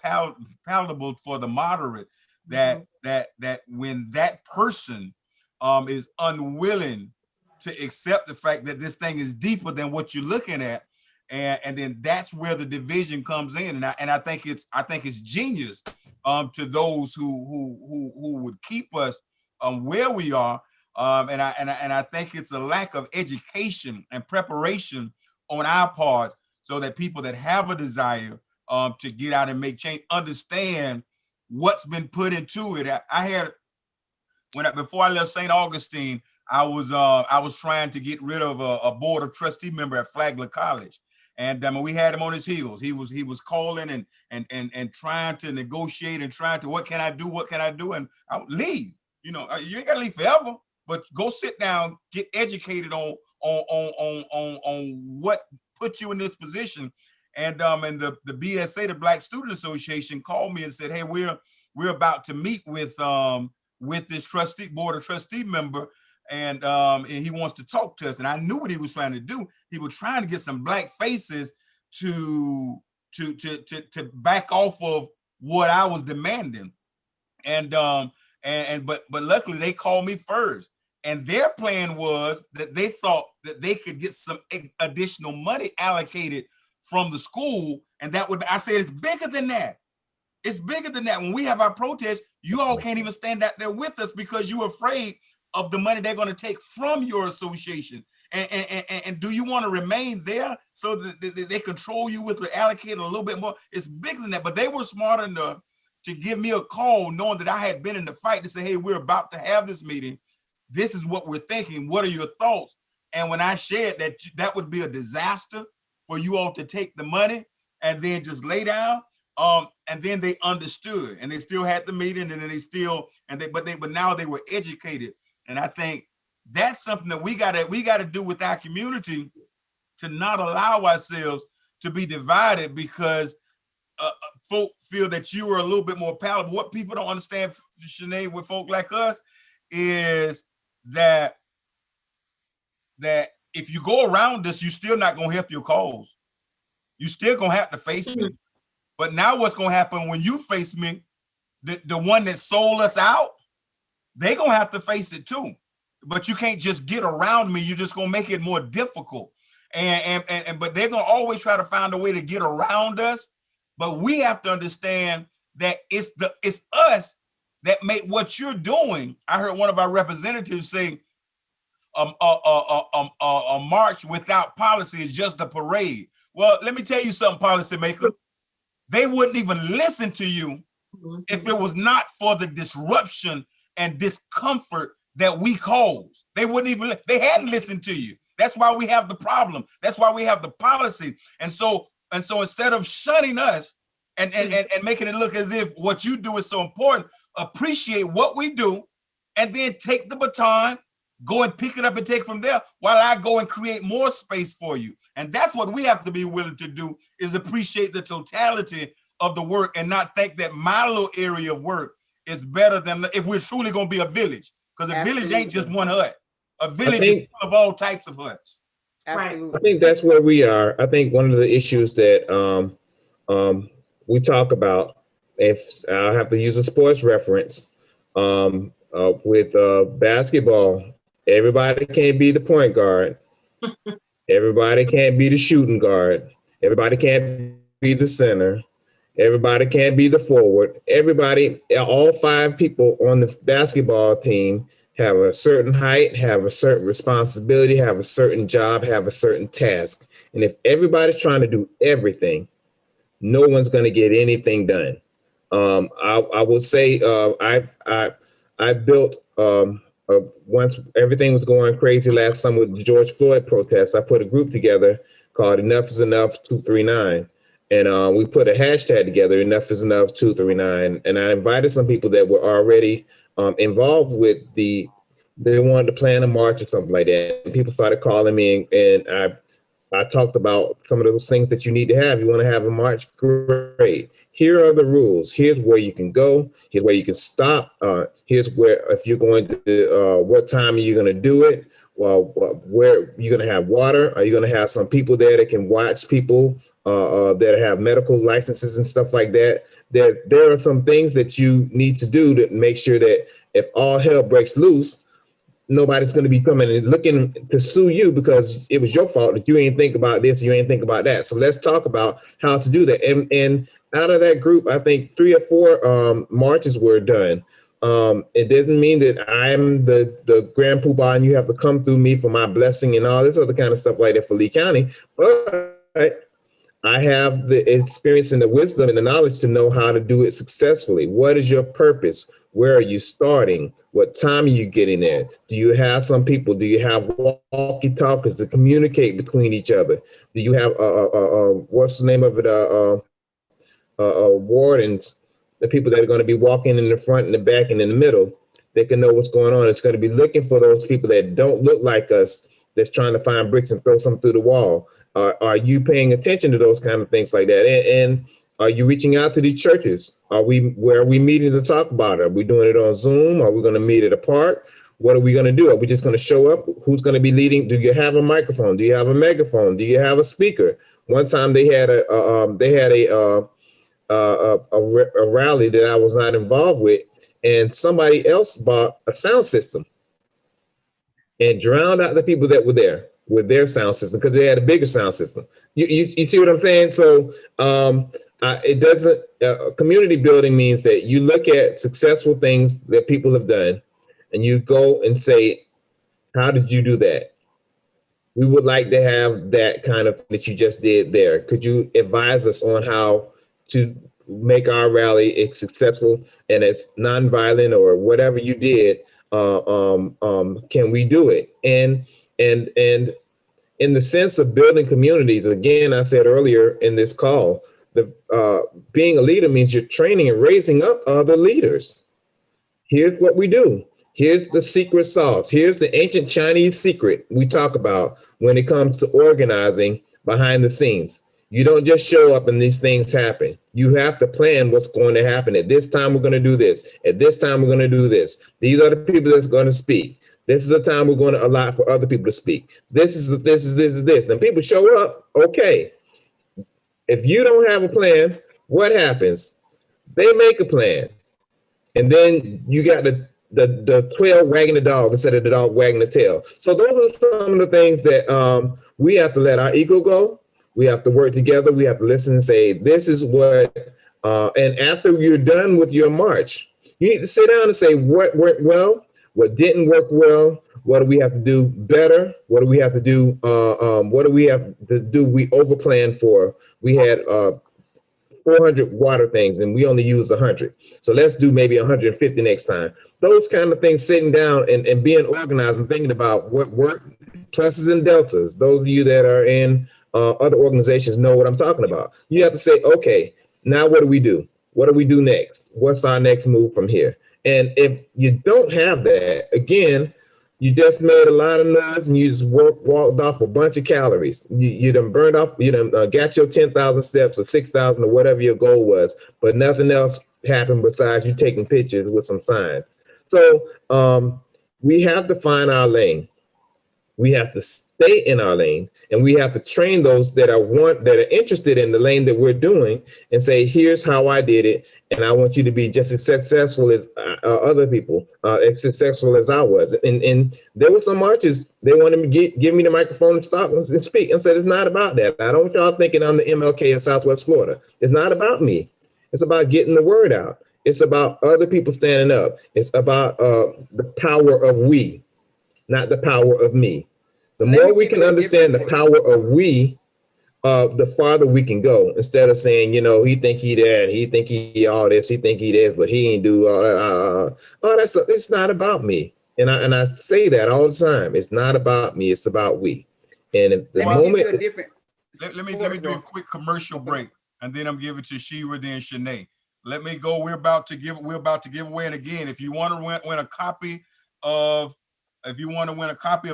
H: palatable for the moderate. That when that person is unwilling to accept the fact that this thing is deeper than what you're looking at, and then that's where the division comes in. And I think it's genius to those who would keep us where we are. And I think it's a lack of education and preparation on our part, so that people that have a desire to get out and make change understand what's been put into it. Before I left St. Augustine, I was trying to get rid of a board of trustee member at Flagler College, And we had him on his heels. He was calling and trying to negotiate and trying to, what can I do? What can I do? And I would leave. You know, you ain't gotta leave forever, but go sit down, get educated on what put you in this position. And the BSA, the Black Student Association, called me and said, hey, we're about to meet with this board of trustee member, and he wants to talk to us. And I knew what he was trying to do. He was trying to get some Black faces to back off of what I was demanding. But luckily they called me first. And their plan was that they thought that they could get some additional money allocated from the school. And that would, I said, it's bigger than that. It's bigger than that. When we have our protest, you all can't even stand out there with us because you're afraid of the money they're going to take from your association. And do you want to remain there so that they control you with the allocate a little bit more? It's bigger than that. But they were smart enough to give me a call knowing that I had been in the fight to say, hey, we're about to have this meeting. This is what we're thinking. What are your thoughts? And when I shared that would be a disaster for you all to take the money and then just lay down, and then they understood and they still had the meeting, and then but now they were educated. And I think that's something that we gotta do with our community, to not allow ourselves to be divided because folk feel that you are a little bit more palatable. What people don't understand, Sinead, with folk like us, is that if you go around us, you're still not going to help your cause. You still going to have to face me. But now what's going to happen when you face me, the one that sold us out, they're going to have to face it too. But you can't just get around me. You're just going to make it more difficult. But they're going to always try to find a way to get around us. But we have to understand that it's us that make what you're doing. I heard one of our representatives say, a march without policy is just a parade. Well, let me tell you something, policymaker. They wouldn't even listen to you if it was not for the disruption and discomfort that we caused. They hadn't listened to you. That's why we have the problem. That's why we have the policy. And so instead of shunning us and making it look as if what you do is so important, appreciate what we do, and then take the baton, go and pick it up and take from there while I go and create more space for you. And that's what we have to be willing to do, is appreciate the totality of the work and not think that my little area of work is better than if we're truly going to be a village, because a village ain't just one hut. A village is full of all types of huts.
G: Absolutely.
F: I think that's where we are. I think one of the issues that we talk about, if I'll have to use a sports reference, with basketball, everybody can't be the point guard. Everybody can't be the shooting guard. Everybody can't be the center. Everybody can't be the forward. Everybody, all 5 people on the basketball team have a certain height, have a certain responsibility, have a certain job, have a certain task. And if everybody's trying to do everything, no one's going to get anything done. I will say I built once everything was going crazy last summer with the George Floyd protests, I put a group together called Enough is Enough 239. And we put a hashtag together, Enough is Enough 239. And I invited some people that were already involved with they wanted to plan a march or something like that. And people started calling me, and I talked about some of those things that you need to have. You want to have a march? Great. Here are the rules. Here's where you can go. Here's where you can stop. Here's where, if you're going to, what time are you going to do it? Well, where you're going to have water? Are you going to have some people there that can watch people that have medical licenses and stuff like that? There are some things that you need to do to make sure that if all hell breaks loose, nobody's going to be coming and looking to sue you because it was your fault that you ain't think about this, you ain't think about that. So let's talk about how to do that. And out of that group, I think 3 or 4 marches were done. It doesn't mean that I'm the grand poobah and you have to come through me for my blessing and all this other kind of stuff like that for Lee County. But I have the experience and the wisdom and the knowledge to know how to do it successfully. What is your purpose? Where are you starting? What time are you getting there? Do you have some people? Do you have walkie-talkies to communicate between each other? Do you have what's the name of it? Wardens, the people that are going to be walking in the front and the back and in the middle. They can know what's going on. It's going to be looking for those people that don't look like us, that's trying to find bricks and throw something through the wall. Are you paying attention to those kind of things like that? And are you reaching out to these churches? Where are we meeting to talk about it? Are we doing it on Zoom? Are we going to meet at a park? What are we going to do? Are we just going to show up? Who's going to be leading? Do you have a microphone? Do you have a megaphone? Do you have a speaker? One time they had a rally that I was not involved with, and somebody else bought a sound system and drowned out the people that were there with their sound system because they had a bigger sound system. You see what I'm saying? So it doesn't, community building means that you look at successful things that people have done and you go and say, how did you do that? We would like to have that kind of that you just did there. Could you advise us on how to make our rally successful and it's nonviolent or whatever you did? Can we do it? And in the sense of building communities, again, I said earlier in this call, being a leader means you're training and raising up other leaders. Here's what we do. Here's the secret sauce. Here's the ancient Chinese secret we talk about when it comes to organizing behind the scenes. You don't just show up and these things happen. You have to plan what's going to happen. At this time, we're going to do this. At this time, we're going to do this. These are the people that's going to speak. This is the time we're going to allow for other people to speak. This is this. And people show up. Okay. If you don't have a plan, what happens? They make a plan. And then you got the 12 wagging the dog instead of the dog wagging the tail. So those are some of the things that we have to let our ego go. We have to work together. We have to listen and say, this is what, and after you're done with your march, you need to sit down and say what worked well, what didn't work well, what do we have to do better? What do we have to do? What do we have to do? We overplanned for. We had 400 water things and we only used 100. So let's do maybe 150 next time. Those kind of things, sitting down and being organized and thinking about what worked, pluses and deltas. Those of you that are in other organizations know what I'm talking about. You have to say, okay, now what do we do? What do we do next? What's our next move from here? And if you don't have that, again, you just made a lot of noise and you just walked off a bunch of calories. You done burned off, you done got your 10,000 steps or 6,000 or whatever your goal was, but nothing else happened besides you taking pictures with some signs. So we have to find our lane. We have to stay in our lane, and we have to train those that are interested in the lane that we're doing and say, here's how I did it. And I want you to be just as successful as other people, as successful as I was. And there were some marches, they wanted me to give me the microphone and stop and speak and said, it's not about that. I don't want y'all thinking I'm the MLK of Southwest Florida. It's not about me. It's about getting the word out. It's about other people standing up. It's about the power of we, not the power of me. The more we can understand the power of we, the farther we can go. Instead of saying, you know, he think he that, he think he all this, he think he this, but he ain't do all that. It's not about me. And I say that all the time. It's not about me. It's about we. And at the moment,
H: let me do a quick commercial break, and then I'm giving it to Shira, then Shanae. Let me go. We're about to give away. And again, if you want to win a copy of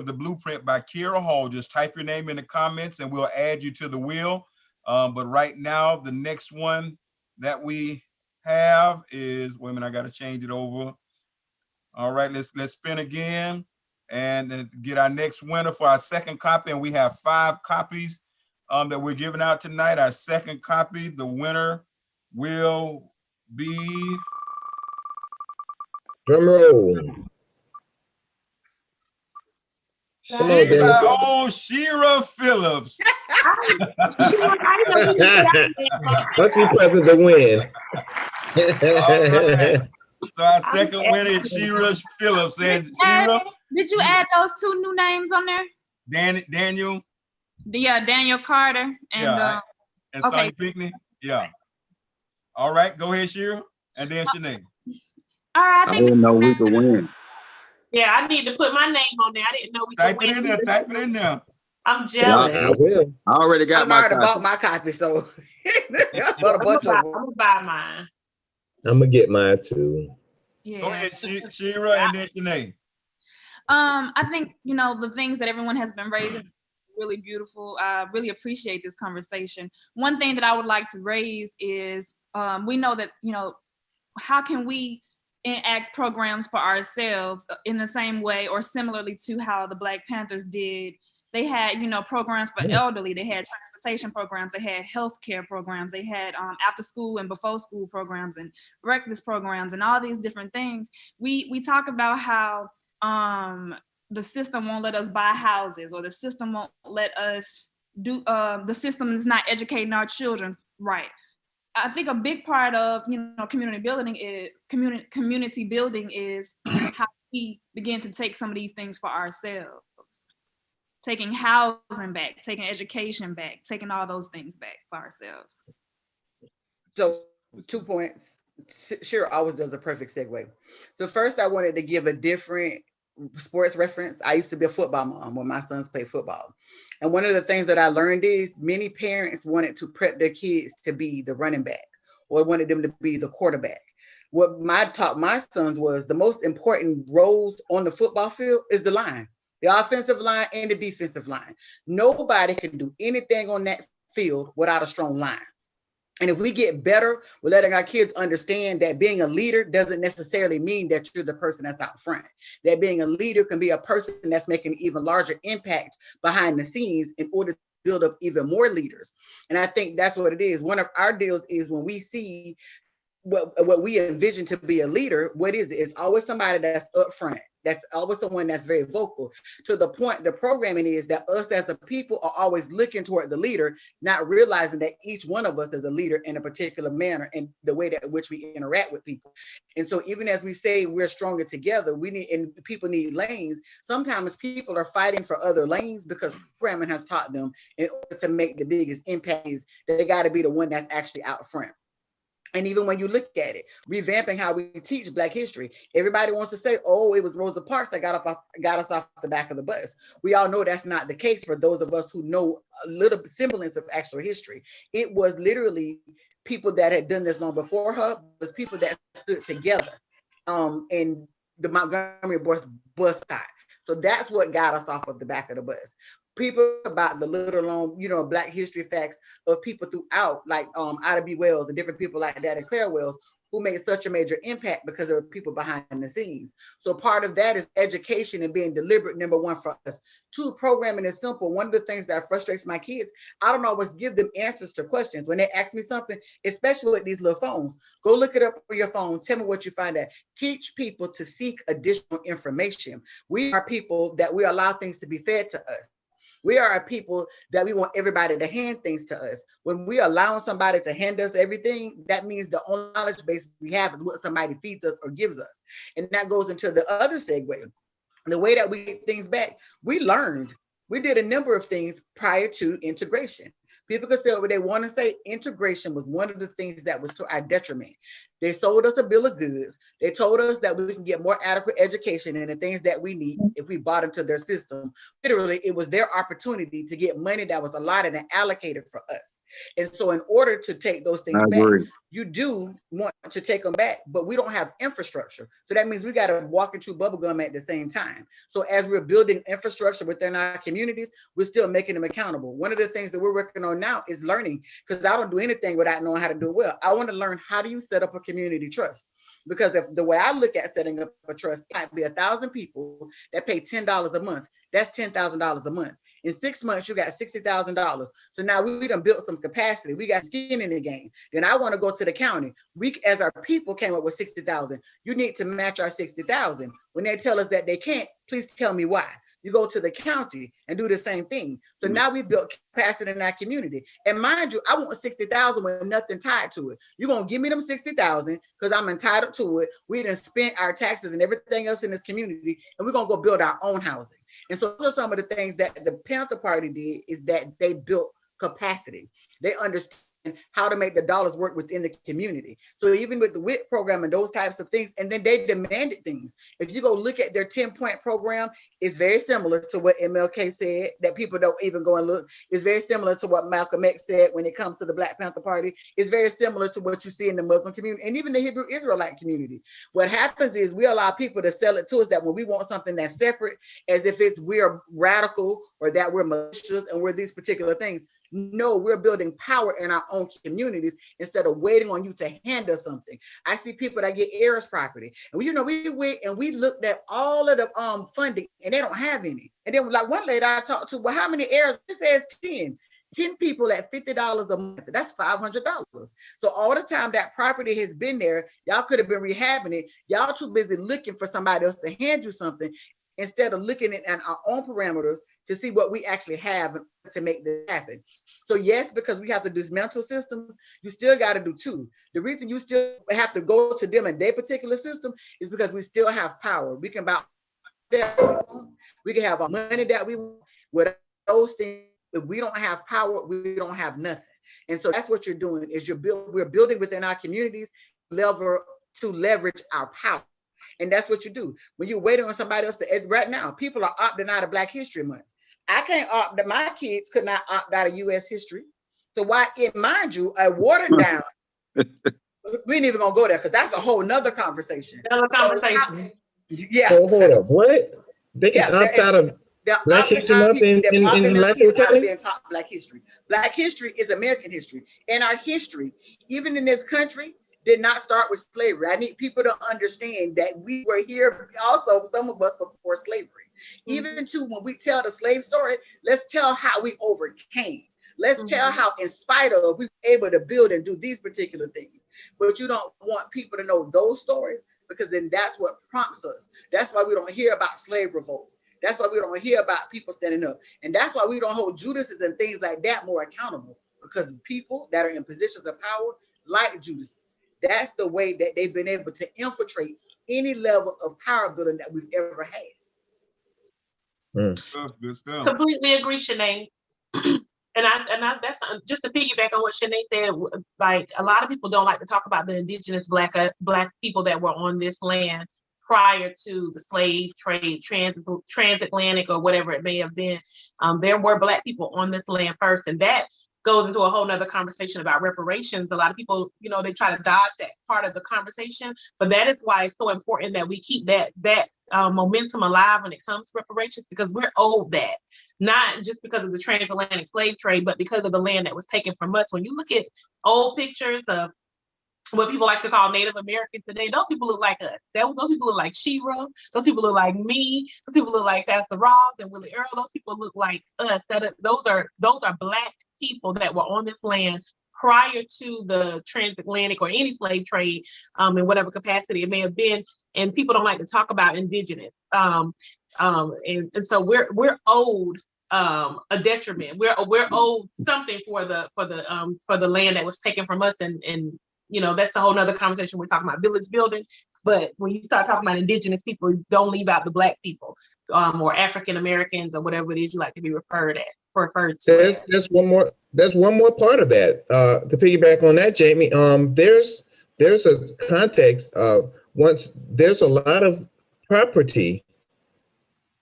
H: the blueprint by Kiara Hall, just type your name in the comments and we'll add you to the wheel. But right now, the next one that we have is, wait a minute, I got to change it over. All right, let's spin again and get our next winner for our second copy. And we have 5 copies that we're giving out tonight. Our second copy, the winner will be,
F: drum roll.
H: Shira Phillips.
F: Must be present to win.
H: Right. So our second winner is Shira Phillips. And Shira,
I: did you add those 2 new names on there?
H: Daniel.
I: Yeah, Daniel Carter and
H: Sonny Pinckney. Yeah. All right, go ahead, Shira, and then Shanae.
I: All right, I
K: I
I: think
K: didn't know we
I: that,
K: could win.
J: Yeah, I need to put my name on there. I didn't know we could
H: Type it
J: win.
H: in there. Type it in there.
J: I'm
K: Yeah,
J: jealous.
F: I will.
K: I already
G: I
K: got
G: done
K: my
G: already bought
K: copy.
G: my copy, so I
J: Yeah,
G: bought a bunch of
J: I'm
G: them.
J: gonna buy mine.
F: I'm gonna get mine too.
H: Go
I: yeah.
H: ahead, Shira, and then Shanae.
I: I think, the things that everyone has been raising really beautiful. I really appreciate this conversation. One thing that I would like to raise is we know that, how can we enact programs for ourselves in the same way or similarly to how the Black Panthers did. They had, programs for elderly. They had transportation programs. They had healthcare programs. They had after school and before school programs and breakfast programs and all these different things. We talk about how the system won't let us buy houses, or the system won't let us do. The system is not educating our children right. I think a big part of community building is how we begin to take some of these things for ourselves, taking housing back, taking education back, taking all those things back for ourselves.
G: So 2 points. Sure, always does a perfect segue. So first, I wanted to give a different sports reference. I used to be a football mom when my sons played football. And one of the things that I learned is many parents wanted to prep their kids to be the running back or wanted them to be the quarterback. What I taught my sons was the most important roles on the football field is the line, the offensive line and the defensive line. Nobody can do anything on that field without a strong line. And if we get better with letting our kids understand that being a leader doesn't necessarily mean that you're the person that's out front, that being a leader can be a person that's making an even larger impact behind the scenes in order to build up even more leaders. And I think that's what it is. One of our deals is when we see what we envision to be a leader, what is it? It's always somebody that's up front. That's always someone that's very vocal. To the point, the programming is that us as a people are always looking toward the leader, not realizing that each one of us is a leader in a particular manner and the way that in which we interact with people. And so even as we say we're stronger together, we need, and people need lanes, sometimes people are fighting for other lanes because programming has taught them in order to make the biggest impact is they got to be the one that's actually out front. And even when you look at it, revamping how we teach Black history, everybody wants to say, oh, it was Rosa Parks that got us off the back of the bus. We all know that's not the case for those of us who know a little semblance of actual history. It was literally people that had done this long before her, was people that stood together in the Montgomery bus fight. So that's what got us off of the back of the bus. People about the little known, Black history facts of people throughout, like Ida B. Wells and different people like that, and Claire Wells, who made such a major impact because there were people behind the scenes. So part of that is education and being deliberate, number one for us. Two, programming is simple. One of the things that frustrates my kids, I don't always give them answers to questions. When they ask me something, especially with these little phones, go look it up on your phone. Tell me what you find out. Teach people to seek additional information. We are people that we allow things to be fed to us. We are a people that we want everybody to hand things to us. When we allow somebody to hand us everything, that means the only knowledge base we have is what somebody feeds us or gives us. And that goes into the other segue. The way that we get things back, we learned. We did a number of things prior to integration. People can say what they want to say. Integration was one of the things that was to our detriment. They sold us a bill of goods. They told us that we can get more adequate education and the things that we need if we bought into their system. Literally, it was their opportunity to get money that was allotted and allocated for us. And so in order to take those things back, you do want to take them back, but we don't have infrastructure. So that means we got to walk and chew bubblegum at the same time. So as we're building infrastructure within our communities, we're still making them accountable. One of the things that we're working on now is learning, because I don't do anything without knowing how to do it well. I want to learn, how do you set up a community trust? Because if the way I look at setting up a trust, it might be 1,000 people that pay $10 a month. That's $10,000 a month. In 6 months, you got $60,000. So now we done built some capacity. We got skin in the game. Then I want to go to the county. We, as our people, came up with 60,000. You need to match our 60,000. When they tell us that they can't, please tell me why. You go to the county and do the same thing. So now we built capacity in our community. And mind you, I want 60,000 with nothing tied to it. You're going to give me them 60,000 because I'm entitled to it. We done spent our taxes and everything else in this community, and we're going to go build our own housing. And so those are some of the things that the Panther Party did, is that they built capacity. They understand how to make the dollars work within the community. So even with the WIC program and those types of things, and then they demanded things. If you go look at their 10-point program, it's very similar to what MLK said, that people don't even go and look. It's very similar to what Malcolm X said when it comes to the Black Panther Party. It's very similar to what you see in the Muslim community and even the Hebrew Israelite community. What happens is we allow people to sell it to us that when we want something that's separate, as if we're radical or that we're malicious and we're these particular things. No, we're building power in our own communities instead of waiting on you to hand us something. I see people that get heirs property, and we went and we looked at all of the funding, and they don't have any. And then like one lady I talked to, well, how many heirs? It says 10 people at $50 a month. That's $500. So all the time that property has been there, y'all could have been rehabbing it. Y'all too busy looking for somebody else to hand you something instead of looking at our own parameters to see what we actually have to make this happen. So yes, because we have to dismantle systems, you still got to do two. The reason you still have to go to them in their particular system is because we still have power. We can buy that we want. We can have our money that we want. Without those things, if we don't have power, we don't have nothing. And so that's what you're doing is we're building within our communities to leverage our power. And that's what you do. When you're waiting on somebody else to, right now, people are opting out of Black History Month. I can't opt, my kids could not opt out of US history. So why, mind you, a watered down, we ain't even gonna go there because that's a whole nother conversation.
J: Another conversation.
G: Yeah.
F: Oh, hold up. What? They can opt out of Black History Month in Latino County?
G: Being taught Black history. Black history is American history. And our history, even in this country, did not start with slavery. I need people to understand that we were here also, some of us before slavery. Even too, when we tell the slave story, let's tell how we overcame. Let's tell how in spite of we were able to build and do these particular things. But you don't want people to know those stories because then that's what prompts us. That's why we don't hear about slave revolts. That's why we don't hear about people standing up. And that's why we don't hold Judases and things like that more accountable, because people that are in positions of power like Judases, that's the way that they've been able to infiltrate any level of power building that we've ever had.
H: Good stuff.
J: Completely agree, Shanae. And I that's just to piggyback on what Shanae said. Like a lot of people don't like to talk about the indigenous black people that were on this land prior to the slave trade, transatlantic or whatever it may have been. There were Black people on this land first, and that goes into a whole nother conversation about reparations. A lot of people, they try to dodge that part of the conversation, but that is why it's so important that we keep that momentum alive when it comes to reparations, because we're owed that, not just because of the transatlantic slave trade, but because of the land that was taken from us. When you look at old pictures of what people like to call Native Americans today, those people look like us. Those people look like Shira. Those people look like me. Those people look like Pastor Ross and Willie Earl. Those people look like us. Those are Black people that were on this land prior to the transatlantic or any slave trade, in whatever capacity it may have been. And people don't like to talk about indigenous. And so we're owed a detriment. We're owed something for the land that was taken from us, and that's a whole nother conversation. We're talking about village building, but when you start talking about indigenous people, don't leave out the Black people, or African Americans, or whatever it is you like to be referred to.
F: There's one more part of that. To piggyback on that, Jamie, there's a context of once there's a lot of property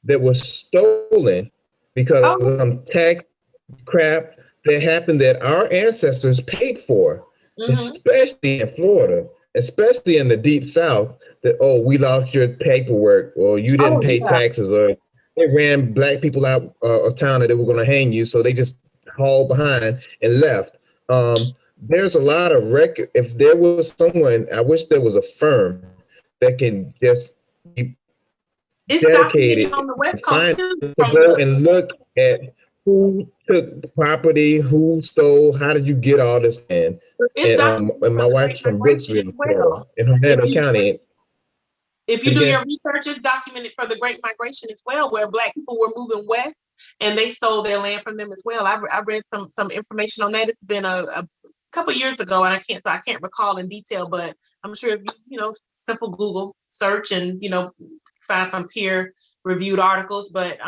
F: that was stolen because of tax crap that happened that our ancestors paid for. Especially in Florida, especially in the deep South, that, we lost your paperwork, or you didn't pay taxes, or they ran Black people out of town that they were going to hang you, so they just hauled behind and left. There's a lot of record. If there was someone, I wish there was a firm that can just be dedicated
J: on the West Coast
F: to go and look at who took the property, who stole, how did you get all this land? And my wife's from Brooksville, Florida, in Hernando County.
J: If you do your research, it's documented for the Great Migration as well, where Black people were moving west and they stole their land from them as well. I read some information on that. It's been a couple years ago, and I can't recall in detail, but I'm sure if you simple Google search and find some peer reviewed articles. But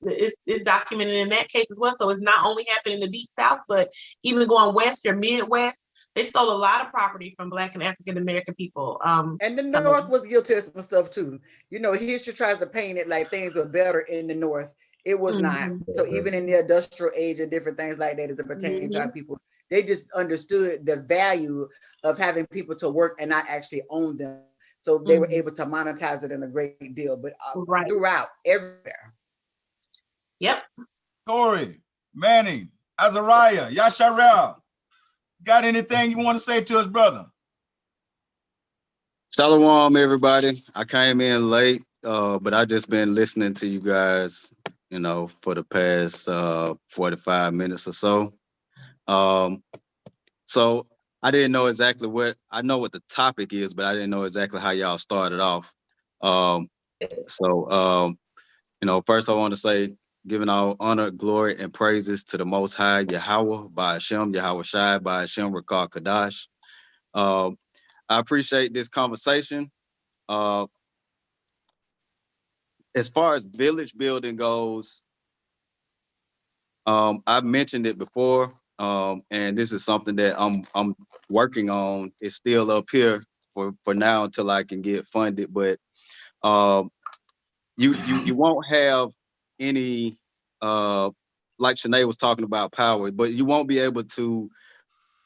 J: it's documented in that case as well. So it's not only happening in the Deep South, but even going west or Midwest, they stole a lot of property from Black and African American people.
G: And the North was guilty of some stuff too. You know, history tries to paint it like things were better in the North. It was not. So even in the industrial age and different things like that as it pertains to our people, they just understood the value of having people to work and not actually own them. So they were able to monetize it in a great deal, but throughout, everywhere.
J: Yep.
H: Corey, Manning, Azariah, Yasharel, got anything you want to say to us, brother?
K: Shalom, everybody. I came in late, but I just been listening to you guys, you know, for the past 45 minutes or so. So I didn't know exactly I know what the topic is, but I didn't know exactly how y'all started off. You know, first I want to say, giving all honor, glory, and praises to the Most High, Yahweh, by Hashem, Yahweh Shai, by Hashem, Rakar Kadash. I appreciate this conversation. As far as village building goes, I've mentioned it before, and this is something that I'm working on. It's still up here for now until I can get funded. But you won't have any like Shanae was talking about power, but you won't be able to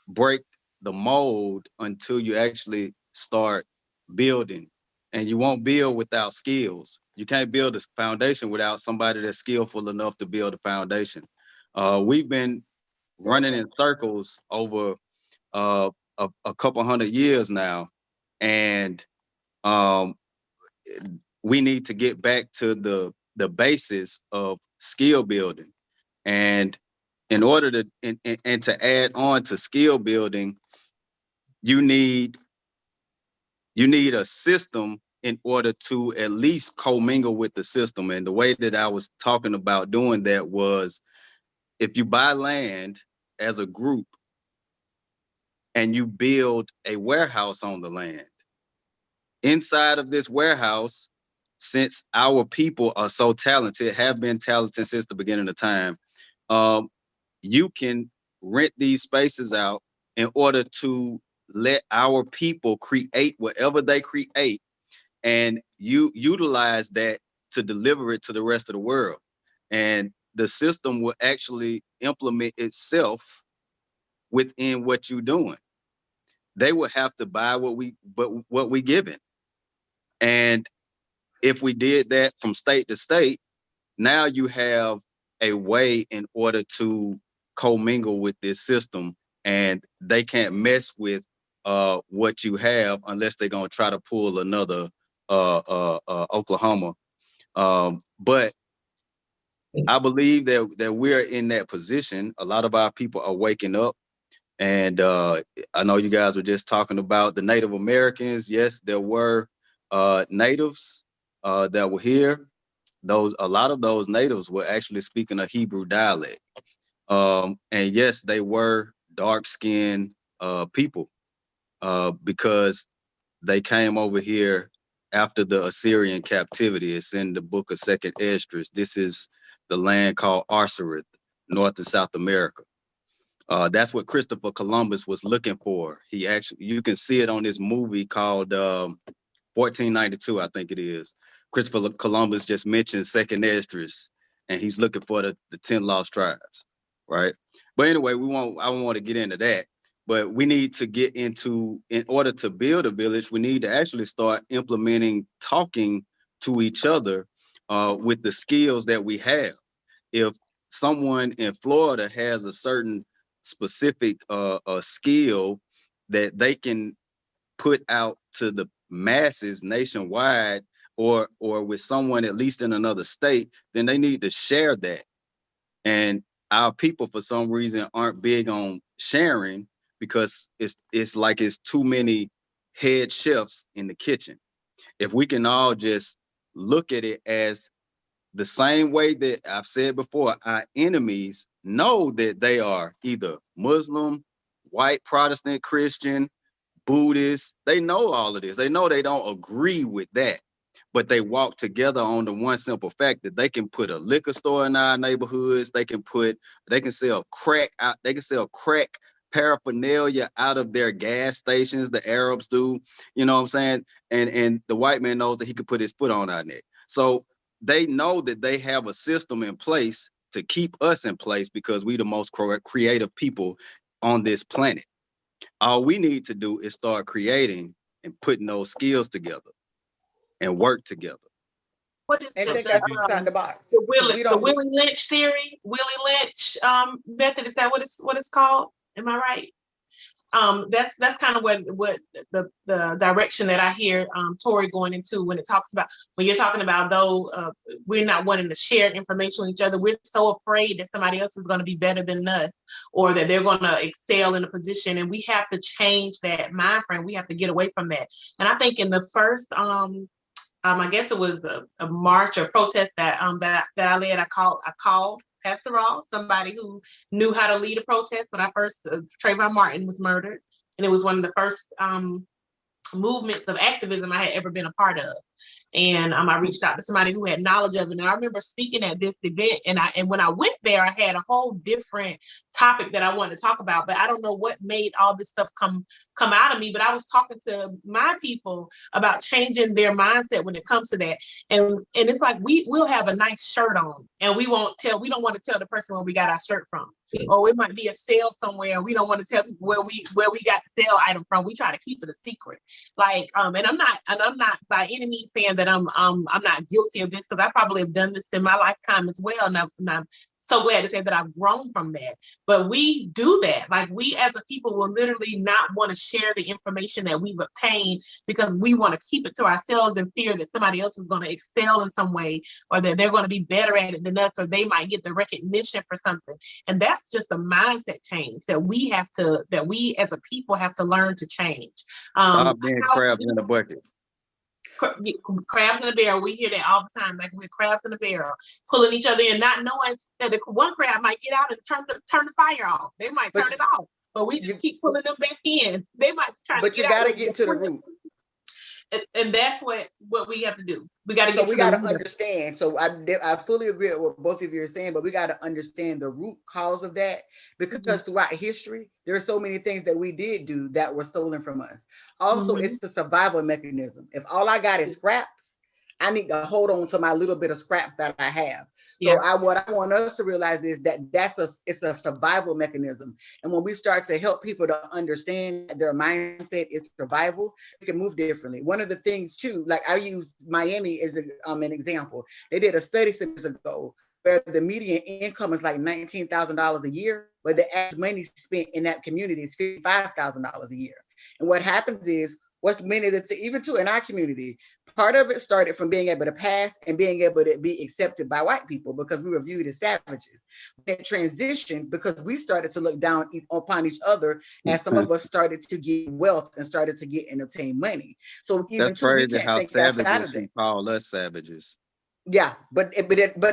K: break the mold until you actually start building. And you won't build without skills. You can't build a foundation without somebody that's skillful enough to build a foundation. We've been running in circles over a couple hundred years now, and we need to get back to the basis of skill building. And in order to and to add on to skill building, you need a system in order to at least commingle with the system. And the way that I was talking about doing that was, if you buy land as a group and you build a warehouse on the land, inside of this warehouse, since our people are so talented, have been talented since the beginning of time, you can rent these spaces out in order to let our people create whatever they create, and you utilize that to deliver it to the rest of the world. And the system will actually implement itself within what you're doing. They will have to buy what we give it. And if we did that from state to state, now you have a way in order to commingle with this system, and they can't mess with what you have unless they're gonna try to pull another Oklahoma. But I believe that we're in that position. A lot of our people are waking up. And I know you guys were just talking about the Native Americans. Yes, there were natives that were here. A lot of those natives were actually speaking a Hebrew dialect. And yes, they were dark-skinned people because they came over here after the Assyrian captivity. It's in the book of Second Esdras. This is the land called Arsareth, North and South America. That's what Christopher Columbus was looking for. You can see it on this movie called 1492, I think it is. Christopher Columbus just mentioned Second Esdras, and he's looking for the 10 lost tribes, right? But anyway, I don't want to get into that. But we need to get into, in order to build a village, we need to actually start implementing talking to each other with the skills that we have. If someone in Florida has a certain specific skill that they can put out to the masses nationwide, or with someone at least in another state, then they need to share that. And our people, for some reason, aren't big on sharing, because it's like it's too many head chefs in the kitchen. If we can all just look at it as the same way that I've said before, our enemies know that they are either Muslim, white, Protestant, Christian, Buddhist. They know all of this. They know they don't agree with that. but they walk together on the one simple fact that they can put a liquor store in our neighborhoods. They can sell crack out. They can sell crack paraphernalia out of their gas stations. The Arabs do, you know what I'm saying? And the white man knows that he could put his foot on our neck. So they know that they have a system in place to keep us in place because we the most creative people on this planet. All we need to do is start creating and putting those skills together and work together.
J: What is
G: And
J: the,
G: think outside the box.
J: the
G: We don't
J: Willie Lynch theory, Willie Lynch method? Is that what it's called? Am I right? That's kind of what the direction that I hear Tori going into when it talks about, when you're talking about, though we're not wanting to share information with each other, we're so afraid that somebody else is going to be better than us or that they're going to excel in a position, and we have to change that mind frame. We have to get away from that. And I think in the first I guess it was a march or protest that I led, I called Pastor Ross, somebody who knew how to lead a protest when I first, Trayvon Martin was murdered. And it was one of the first movements of activism I had ever been a part of. And I reached out to somebody who had knowledge of it. And I remember speaking at this event, and when I went there, I had a whole different topic that I wanted to talk about, but I don't know what made all this stuff come out of me. But I was talking to my people about changing their mindset when it comes to that. And it's like we'll have a nice shirt on and we don't want to tell the person where we got our shirt from. Or it might be a sale somewhere and we don't want to tell people where we got the sale item from. We try to keep it a secret. Like and I'm not by any means saying that I'm not guilty of this, because I probably have done this in my lifetime as well. And I'm so glad to say that I've grown from that. But we do that. Like, we as a people will literally not want to share the information that we've obtained because we want to keep it to ourselves in fear that somebody else is going to excel in some way, or that they're going to be better at it than us, or they might get the recognition for something. And that's just a mindset change that we as a people have to learn to change.
K: Being crabs in a bucket.
J: Crabs in a barrel. We hear that all the time. Like, we're crabs in a barrel, pulling each other in, not knowing that the one crab might get out and turn the fire off. They might turn it off, but we just keep pulling them back in. They might be trying.
G: But you got to get to the root.
J: And that's what we have to do. We got to
G: get. So we got to understand. So I fully agree with what both of you are saying, but we got to understand the root cause of that, because throughout history, there are so many things that we did do that were stolen from us. Also, it's the survival mechanism. If all I got is scraps, I need to hold on to my little bit of scraps that I have. So what I want us to realize is that it's a survival mechanism. And when we start to help people to understand their mindset is survival, we can move differently. One of the things too, like I use Miami as an example. They did a study 6 years ago where the median income is like $19,000 a year, but the average money spent in that community is $55,000 a year. And what happens is, what's many of the even too in our community, part of it started from being able to pass and being able to be accepted by white people because we were viewed as savages. It transitioned because we started to look down upon each other as some of us started to get wealth and started to get and obtain money. So even
K: that's
G: too,
K: crazy
G: we can't
K: how
G: think outside of
K: savages
G: that.
K: call us savages.
G: Yeah, but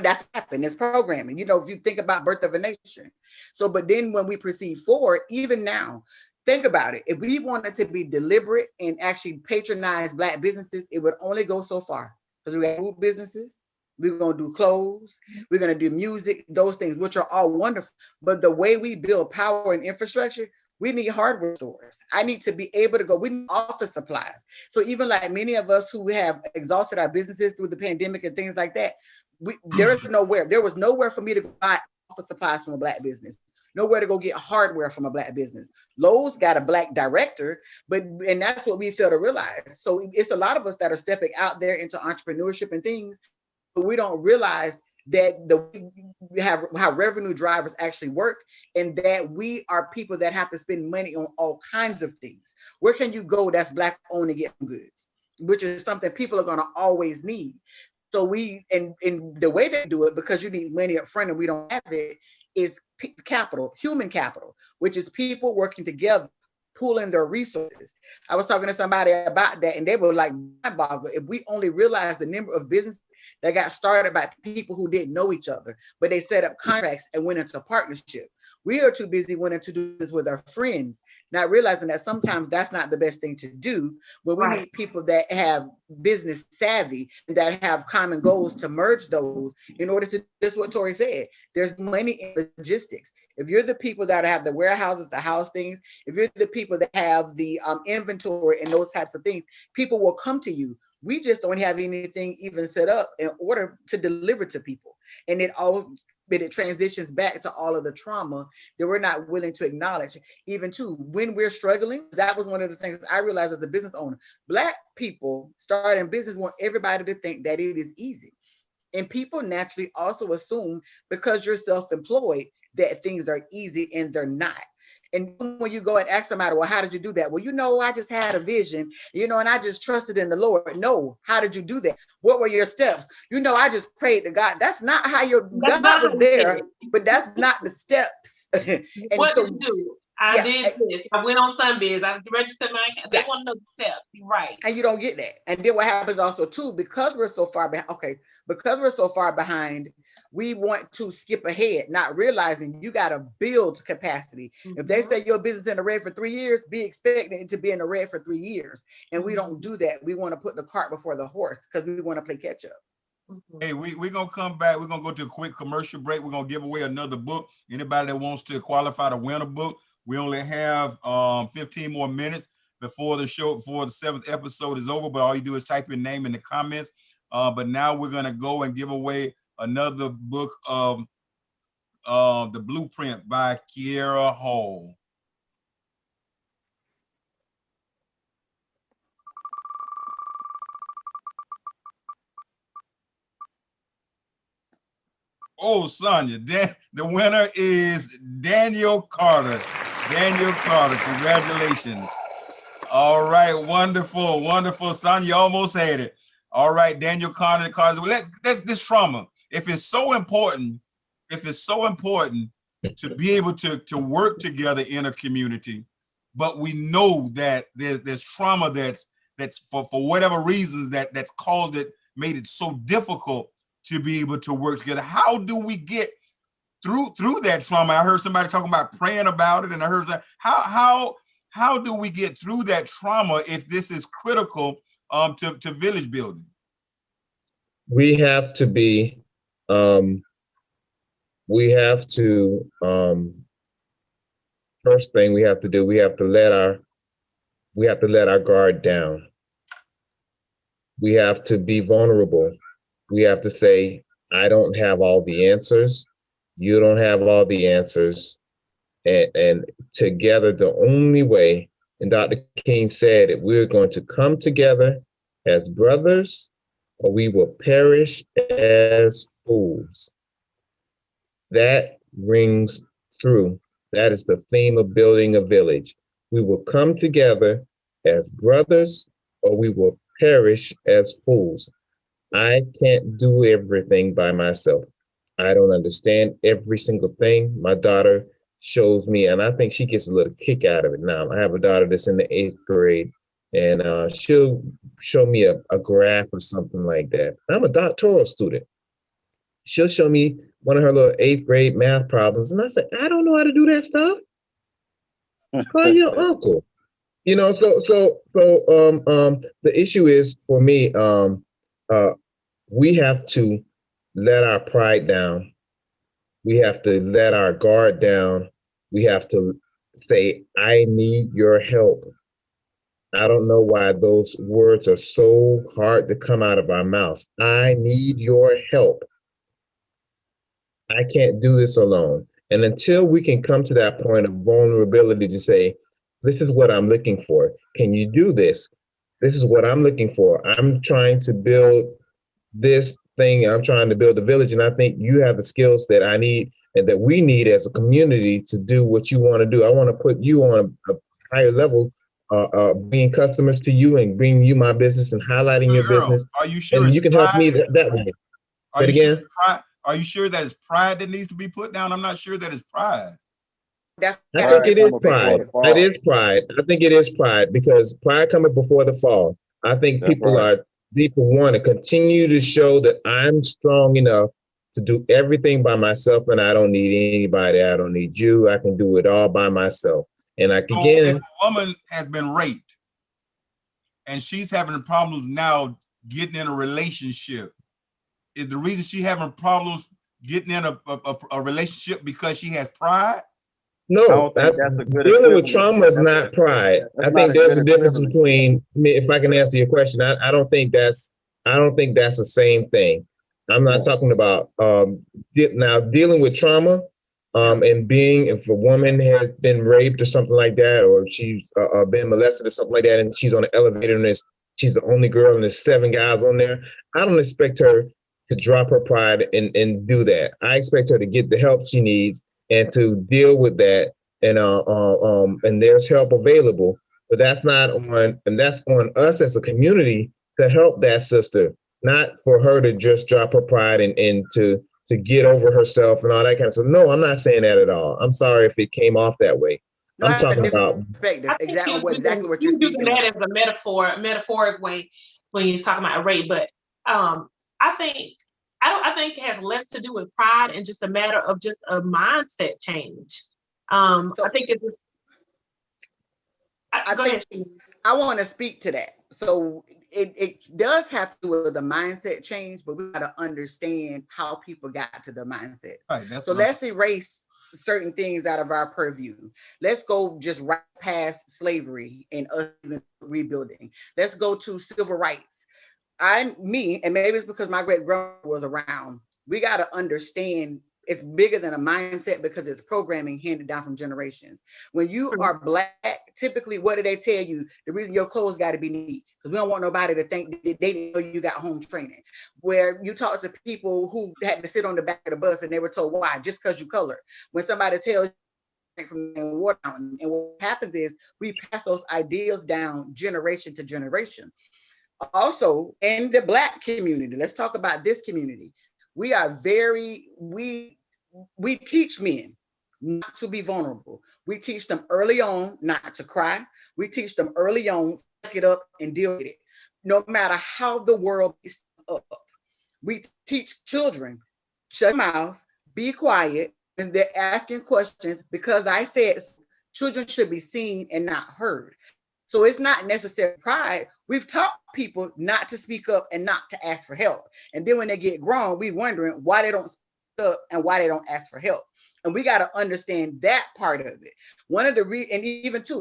G: that's happened. It's programming. You know, if you think about Birth of a Nation. So, but then when we proceed forward, even now, think about it. If we wanted to be deliberate and actually patronize Black businesses, it would only go so far, because we got food businesses, we're going to do clothes, we're going to do music, those things, which are all wonderful. But the way we build power and infrastructure, we need hardware stores. I need to be able to go, we need office supplies. So even like many of us who have exhausted our businesses through the pandemic and things like that, there was nowhere for me to buy office supplies from a Black business. Nowhere to go get hardware from a Black business. Lowe's got a Black director, and that's what we fail to realize. So it's a lot of us that are stepping out there into entrepreneurship and things, but we don't realize that we have how revenue drivers actually work, and that we are people that have to spend money on all kinds of things. Where can you go that's Black owned and get goods, which is something people are going to always need. So and the way they do it, because you need money up front and we don't have it, is capital, human capital, which is people working together, pooling their resources. I was talking to somebody about that, and they were like, mind-boggling. If we only realized the number of businesses that got started by people who didn't know each other, but they set up contracts and went into partnership. We are too busy wanting to do this with our friends, not realizing that sometimes that's not the best thing to do. But we need people that have business savvy, that have common goals to merge those in order to, just what Tori said, there's money in logistics. If you're the people that have the warehouses to house things, if you're the people that have the inventory and those types of things, people will come to you. We just don't have anything even set up in order to deliver to people. And it transitions back to all of the trauma that we're not willing to acknowledge. Even too, when we're struggling, that was one of the things I realized as a business owner. Black people starting business want everybody to think that it is easy. And people naturally also assume because you're self-employed that things are easy, and they're not. And when you go and ask somebody, well, how did you do that? Well, I just had a vision, and I just trusted in the Lord. No, how did you do that? What were your steps? I just prayed to God. That's not how God was there, but that's not the steps. And
J: what did you do? I did this. I went on Sundays. I registered my account. They want to know the steps. You're right.
G: And you don't get that. And then what happens also too, because we're so far behind. Because we're so far behind, we want to skip ahead, not realizing you got to build capacity. If they say your business in the red for 3 years, be expecting it to be in the red for 3 years. And we don't do that. We want to put the cart before the horse because we want to play catch up.
H: Hey, we're going to come back. We're going to go to a quick commercial break. We're going to give away another book. Anybody that wants to qualify to win a book, we only have 15 more minutes before the show, before the 7th episode is over. But all you do is type your name in the comments. But now we're going to go and give away another book of The Blueprint by Kiara Hall. Oh, Sonia, the winner is Daniel Carter. Daniel Carter, congratulations. All right, wonderful, wonderful. Sonia, you almost had it. All right, Daniel Carter, that's this trauma. If it's so important to be able to work together in a community, but we know that there's trauma that's for whatever reasons that's caused it, made it so difficult to be able to work together. How do we get through that trauma? I heard somebody talking about praying about it, and I heard that how do we get through that trauma if this is critical to village building?
F: We have to be first thing we have to do, we have to let our guard down. We have to be vulnerable. We have to say, I don't have all the answers. You don't have all the answers. And together, the only way, and Dr. King said that we're going to come together as brothers, or we will perish as fools. That rings true. That is the theme of building a village. We will come together as brothers, or we will perish as fools. I can't do everything by myself. I don't understand every single thing. My daughter shows me, and I think she gets a little kick out of it now. I have a daughter that's in the 8th grade, and she'll show me a graph or something like that. I'm a doctoral student. She'll show me one of her little 8th grade math problems, and I say, I don't know how to do that stuff. Call your uncle. So the issue is for me, we have to let our pride down. We have to let our guard down. We have to say, I need your help. I don't know why those words are so hard to come out of our mouths. I need your help. I can't do this alone. And until we can come to that point of vulnerability to say, this is what I'm looking for. Can you do this? This is what I'm looking for. I'm trying to build this thing. I'm trying to build a village. And I think you have the skills that I need and that we need as a community to do what you want to do. I want to put you on a higher level, bringing customers to you and bringing you my business and highlighting your business.
H: Are you sure?
F: And you can help me that way.
H: Are you sure that it's pride that needs to be put down? I'm not sure that it's pride.
F: I think it is pride. It is pride. I think it is pride because pride cometh before the fall. I think people want to continue to show that I'm strong enough to do everything by myself and I don't need anybody. I don't need you. I can do it all by myself. And like
H: So
F: again,
H: if a woman has been raped and she's having problems now getting in a relationship, is the reason she having problems getting in a relationship because she has pride?
F: no,
K: think that's a good
F: dealing with
K: equivalent.
F: trauma is not pride. I think there's a difference between, if I can answer your question, I don't think that's the same thing. I'm not talking about now dealing with trauma, and being, if a woman has been raped or something like that, or she's been molested or something like that, and she's on an elevator and she's the only girl and there's 7 guys on there, I don't expect her to drop her pride and do that. I expect her to get the help she needs and to deal with that, and there's help available, but that's on us as a community to help that sister, not for her to just drop her pride and to get over herself and all that kind of stuff. No, I'm not saying that at all. I'm sorry if it came off that way.
G: No,
F: I'm talking about
G: perspective.
J: I think
G: Exactly what you're
J: using
G: speaking
J: that
G: of.
J: as a metaphoric way when he's talking about rape. But I think it has less to do with pride and just a matter of just a mindset change. I think it's just. Go ahead.
G: I want to speak to that. So it does have to do with the mindset change, but we got to understand how people got to the mindset.
H: Right,
G: so let's erase certain things out of our purview. Let's go just right past slavery and us rebuilding. Let's go to civil rights. And maybe it's because my great grandmother was around. We got to understand it's bigger than a mindset because it's programming handed down from generations. When you are Black, typically, what do they tell you? The reason your clothes got to be neat, because we don't want nobody to think they didn't know you got home training. Where you talk to people who had to sit on the back of the bus and they were told, why? Just because you color. When somebody tells you from the water fountain, and what happens is we pass those ideals down generation to generation. Also, in the Black community, let's talk about this community. We teach men not to be vulnerable. We teach them early on not to cry. We teach them early on, suck it up and deal with it. No matter how the world is up. We teach children, shut your mouth, be quiet, and they're asking questions because I said children should be seen and not heard. So it's not necessarily pride. We've taught people not to speak up and not to ask for help. And then when they get grown, we're wondering why they don't speak up and why they don't ask for help. And we got to understand that part of it. One of the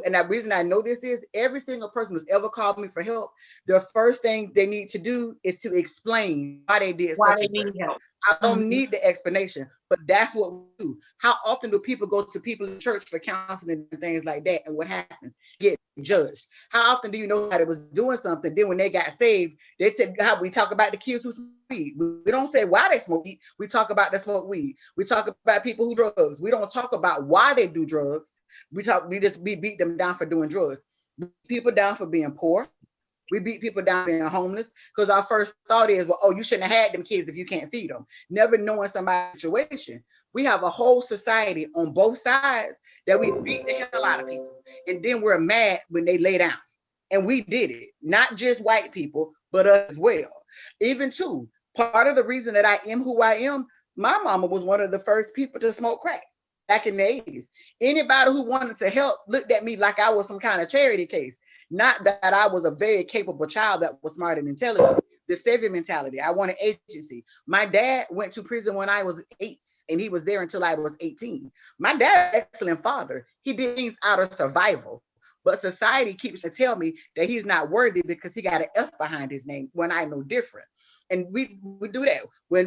G: and that reason I know this is every single person who's ever called me for help, the first thing they need to do is to explain why they did
J: why
G: such
J: they
G: and
J: need
G: such.
J: help.
G: I don't need the explanation, but that's what we do. How often do people go to people in church for counseling and things like that? And what happens? Get judged. How often do you know that it was doing something? Then when they got saved, they said how we talk about the kids who smoke weed. We don't say why they smoke weed. We talk about the smoke weed. We talk about people who drugs. We don't talk about why they do drugs. We beat them down for doing drugs. We beat people down for being poor. We beat people down being homeless because our first thought is, well, oh, you shouldn't have had them kids if you can't feed them. Never knowing somebody's situation. We have a whole society on both sides that we beat the hell out of people. And then we're mad when they lay down. And we did it. Not just white people, but us as well. Even too, part of the reason that I am who I am, my mama was one of the first people to smoke crack back in the 80s. Anybody who wanted to help looked at me like I was some kind of charity case. Not that I was a very capable child that was smart and intelligent. The savior mentality. I wanted agency. My dad went to prison when I was 8, and he was there until I was 18. My dad, excellent father. He did things out of survival. But society keeps to tell me that he's not worthy because he got an F behind his name when I know different. And we do that.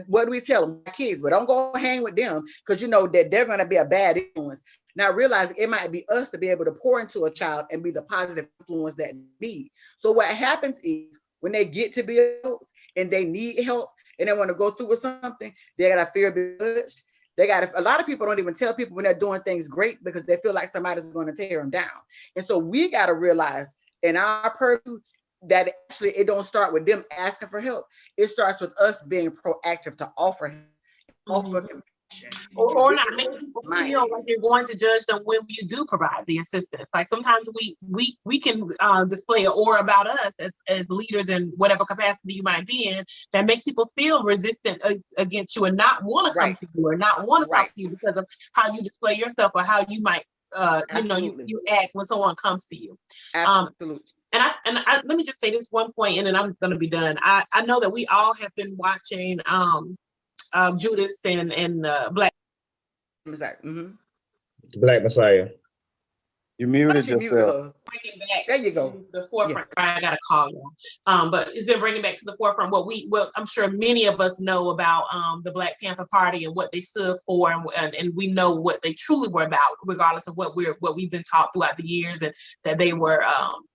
G: What do we tell them? My kids, but don't go hang with them because you know that they're going to be a bad influence. Now realize it might be us to be able to pour into a child and be the positive influence that they need. So what happens is when they get to be adults and they need help and they want to go through with something, they got to fear being judged. A lot of people don't even tell people when they're doing things great because they feel like somebody's going to tear them down. And so we got to realize in our purview that actually it don't start with them asking for help. It starts with us being proactive to offer help, offer compassion.
J: Or not making people feel like you're going to judge them when you do provide the assistance. Like sometimes we can display an aura about us as leaders in whatever capacity you might be in that makes people feel resistant against you and not want to come to you or not want to talk to you because of how you display yourself or how you might you know, you act when someone comes to you.
G: Absolutely.
J: And I let me just say this one point, and then I'm gonna be done. I know that we all have been watching Judas and Black
G: Messiah.
F: Black Messiah.
K: You muted
G: She muted
K: yourself.
G: her.
J: bringing back
G: There you go.
J: to the forefront. I gotta call you. But it's been bringing back to the forefront what I'm sure many of us know about the Black Panther Party and what they stood for, and we know what they truly were about, regardless of what we've been taught throughout the years, and that they were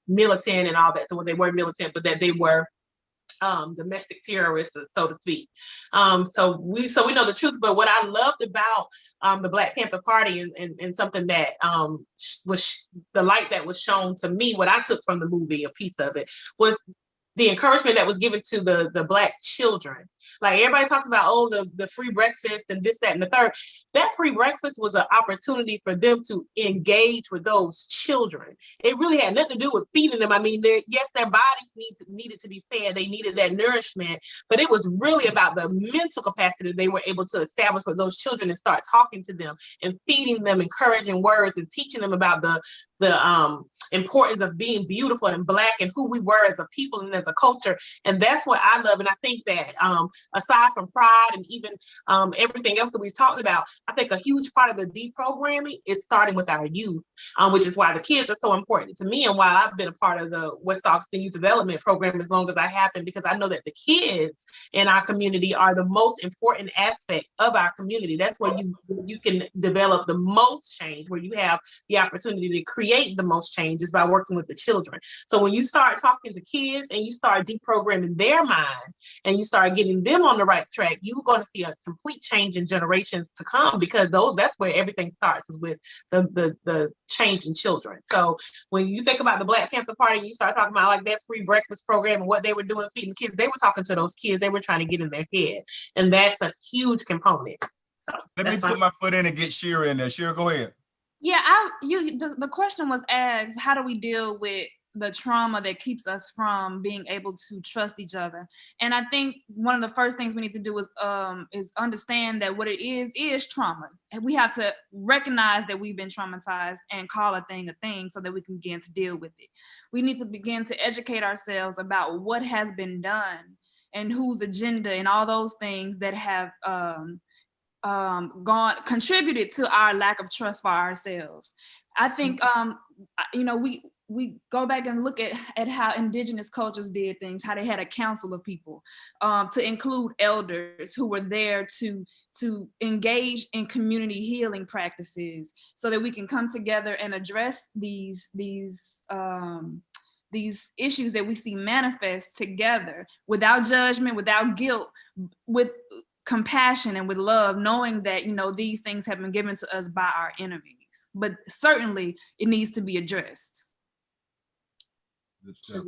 J: militant and all that. So they were militant, but that they were domestic terrorists, so to speak. So we know the truth. But what I loved about the Black Panther Party and something that was the light that was shown to me, what I took from the movie, a piece of it, was the encouragement that was given to the Black children. Like everybody talks about, oh, the free breakfast and this, that, and the third. That free breakfast was an opportunity for them to engage with those children. It really had nothing to do with feeding them. I mean, yes, their bodies needed to be fed. They needed that nourishment, but it was really about the mental capacity they were able to establish with those children and start talking to them and feeding them encouraging words and teaching them about the importance of being beautiful and Black and who we were as a people and as a culture. And that's what I love. And I think that aside from pride and even everything else that we've talked about, I think a huge part of the deprogramming is starting with our youth, which is why the kids are so important to me and why I've been a part of the West Austin Youth Development Program as long as I have been, because I know that the kids in our community are the most important aspect of our community. That's where you can develop the most change, where you have the opportunity to create the most changes by working with the children. So when you start talking to kids and you start deprogramming their mind and you start getting them on the right track, you're going to see a complete change in generations to come, because that's where everything starts, is with the change in children. So when you think about the Black Panther Party, you start talking about like that free breakfast program and what they were doing feeding kids, they were talking to those kids, they were trying to get in their head, and that's a huge component. So
H: let me put my foot in and get Shira in there. Shira, go ahead.
I: Yeah, the question was asked, how do we deal with the trauma that keeps us from being able to trust each other? And I think one of the first things we need to do is understand that what it is trauma. And we have to recognize that we've been traumatized and call a thing so that we can begin to deal with it. We need to begin to educate ourselves about what has been done and whose agenda and all those things that have contributed to our lack of trust for ourselves. I think we go back and look at how indigenous cultures did things, how they had a council of people to include elders who were there to engage in community healing practices so that we can come together and address these issues that we see manifest together without judgment, without guilt, with compassion and with love, knowing that these things have been given to us by our enemies, but certainly it needs to be addressed.
H: Good stuff,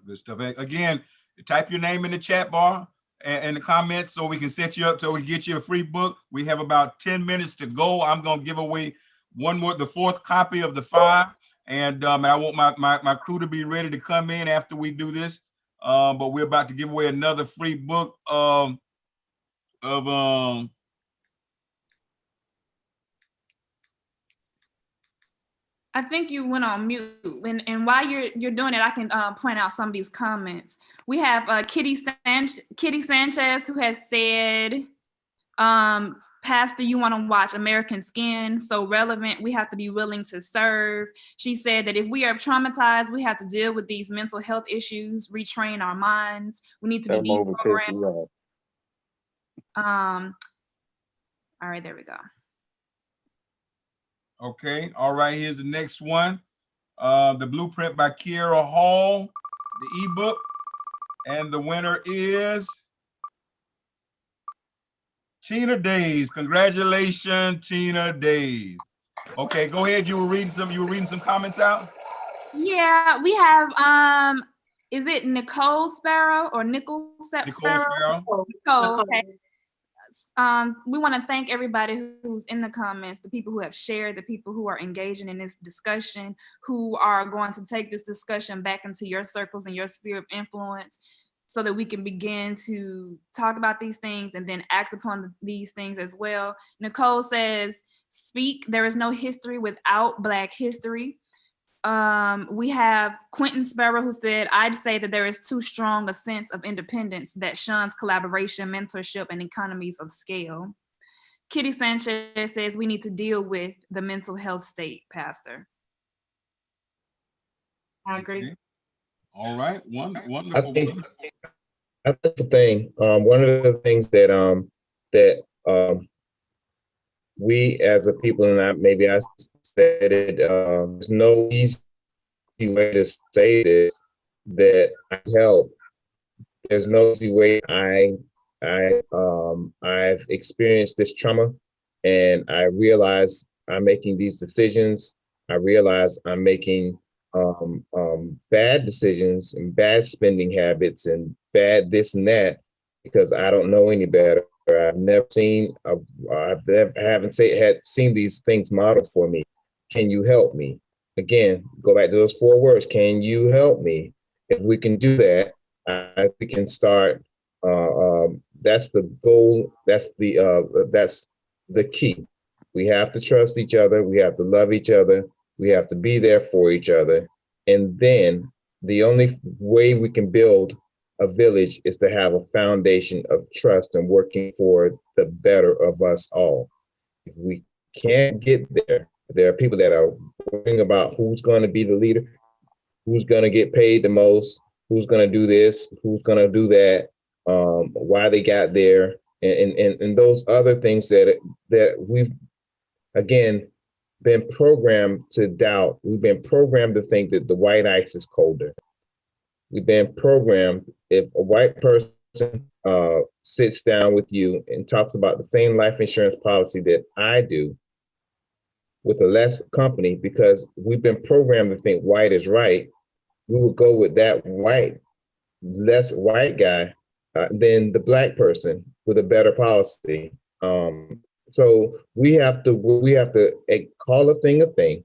H: good stuff. Again, type your name in the chat bar and the comments so we can set you up, so we can get you a free book. We have about 10 minutes to go. I'm going to give away the fourth copy of the 5, and I want my crew to be ready to come in after we do this, but we're about to give away another free book
I: I think you went on mute, and while you're doing it, I can point out some of these comments. We have Kitty Sanchez, who has said, Pastor, you want to watch American Skin, so relevant. We have to be willing to serve. She said that if we are traumatized, we have to deal with these mental health issues, retrain our minds. We need to be deprogrammed. All right, there we go.
H: Okay, all right, here's the next one. The Blueprint by Kiara Hall, the ebook, and the winner is Tina Days. Congratulations, Tina Days. Okay, go ahead. You were reading some comments out?
I: Yeah, we have is it Nicole Sparrow or Nicole Sparrow? Nicole, okay. We want to thank everybody who's in the comments, the people who have shared, the people who are engaging in this discussion, who are going to take this discussion back into your circles and your sphere of influence. so that we can begin to talk about these things and then act upon these things as well. Nicole says, speak, there is no history without Black history. We have Quentin Sparrow who said, I'd say that there is too strong a sense of independence that shuns collaboration, mentorship, and economies of scale. Kitty Sanchez says we need to deal with the mental health state, Pastor.
J: I agree.
H: Okay. All right, wonderful.
F: I think that's the thing. One of the things that we as a people, and maybe I said it, there's no easy way to say this, that I help. There's no easy way. I've experienced this trauma, and I realize I'm making these decisions. I realize I'm making bad decisions and bad spending habits and bad this and that because I don't know any better. I've never seen, I haven't seen these things modeled for me. Can you help me? Again, go back to those 4 words. Can you help me? If we can do that, we can start. That's the goal. That's the key. We have to trust each other. We have to love each other. We have to be there for each other. And then the only way we can build a village is to have a foundation of trust and working for the better of us all. If we can't get there, there are people that are worrying about who's going to be the leader, who's going to get paid the most, who's going to do this, who's going to do that, why they got there, and those other things that we've, again, been programmed to doubt. We've been programmed to think that the white ice is colder. We've been programmed, if a white person sits down with you and talks about the same life insurance policy that I do with a less company, because we've been programmed to think white is right, we would go with that less white guy than the Black person with a better policy. So we have to call a thing a thing.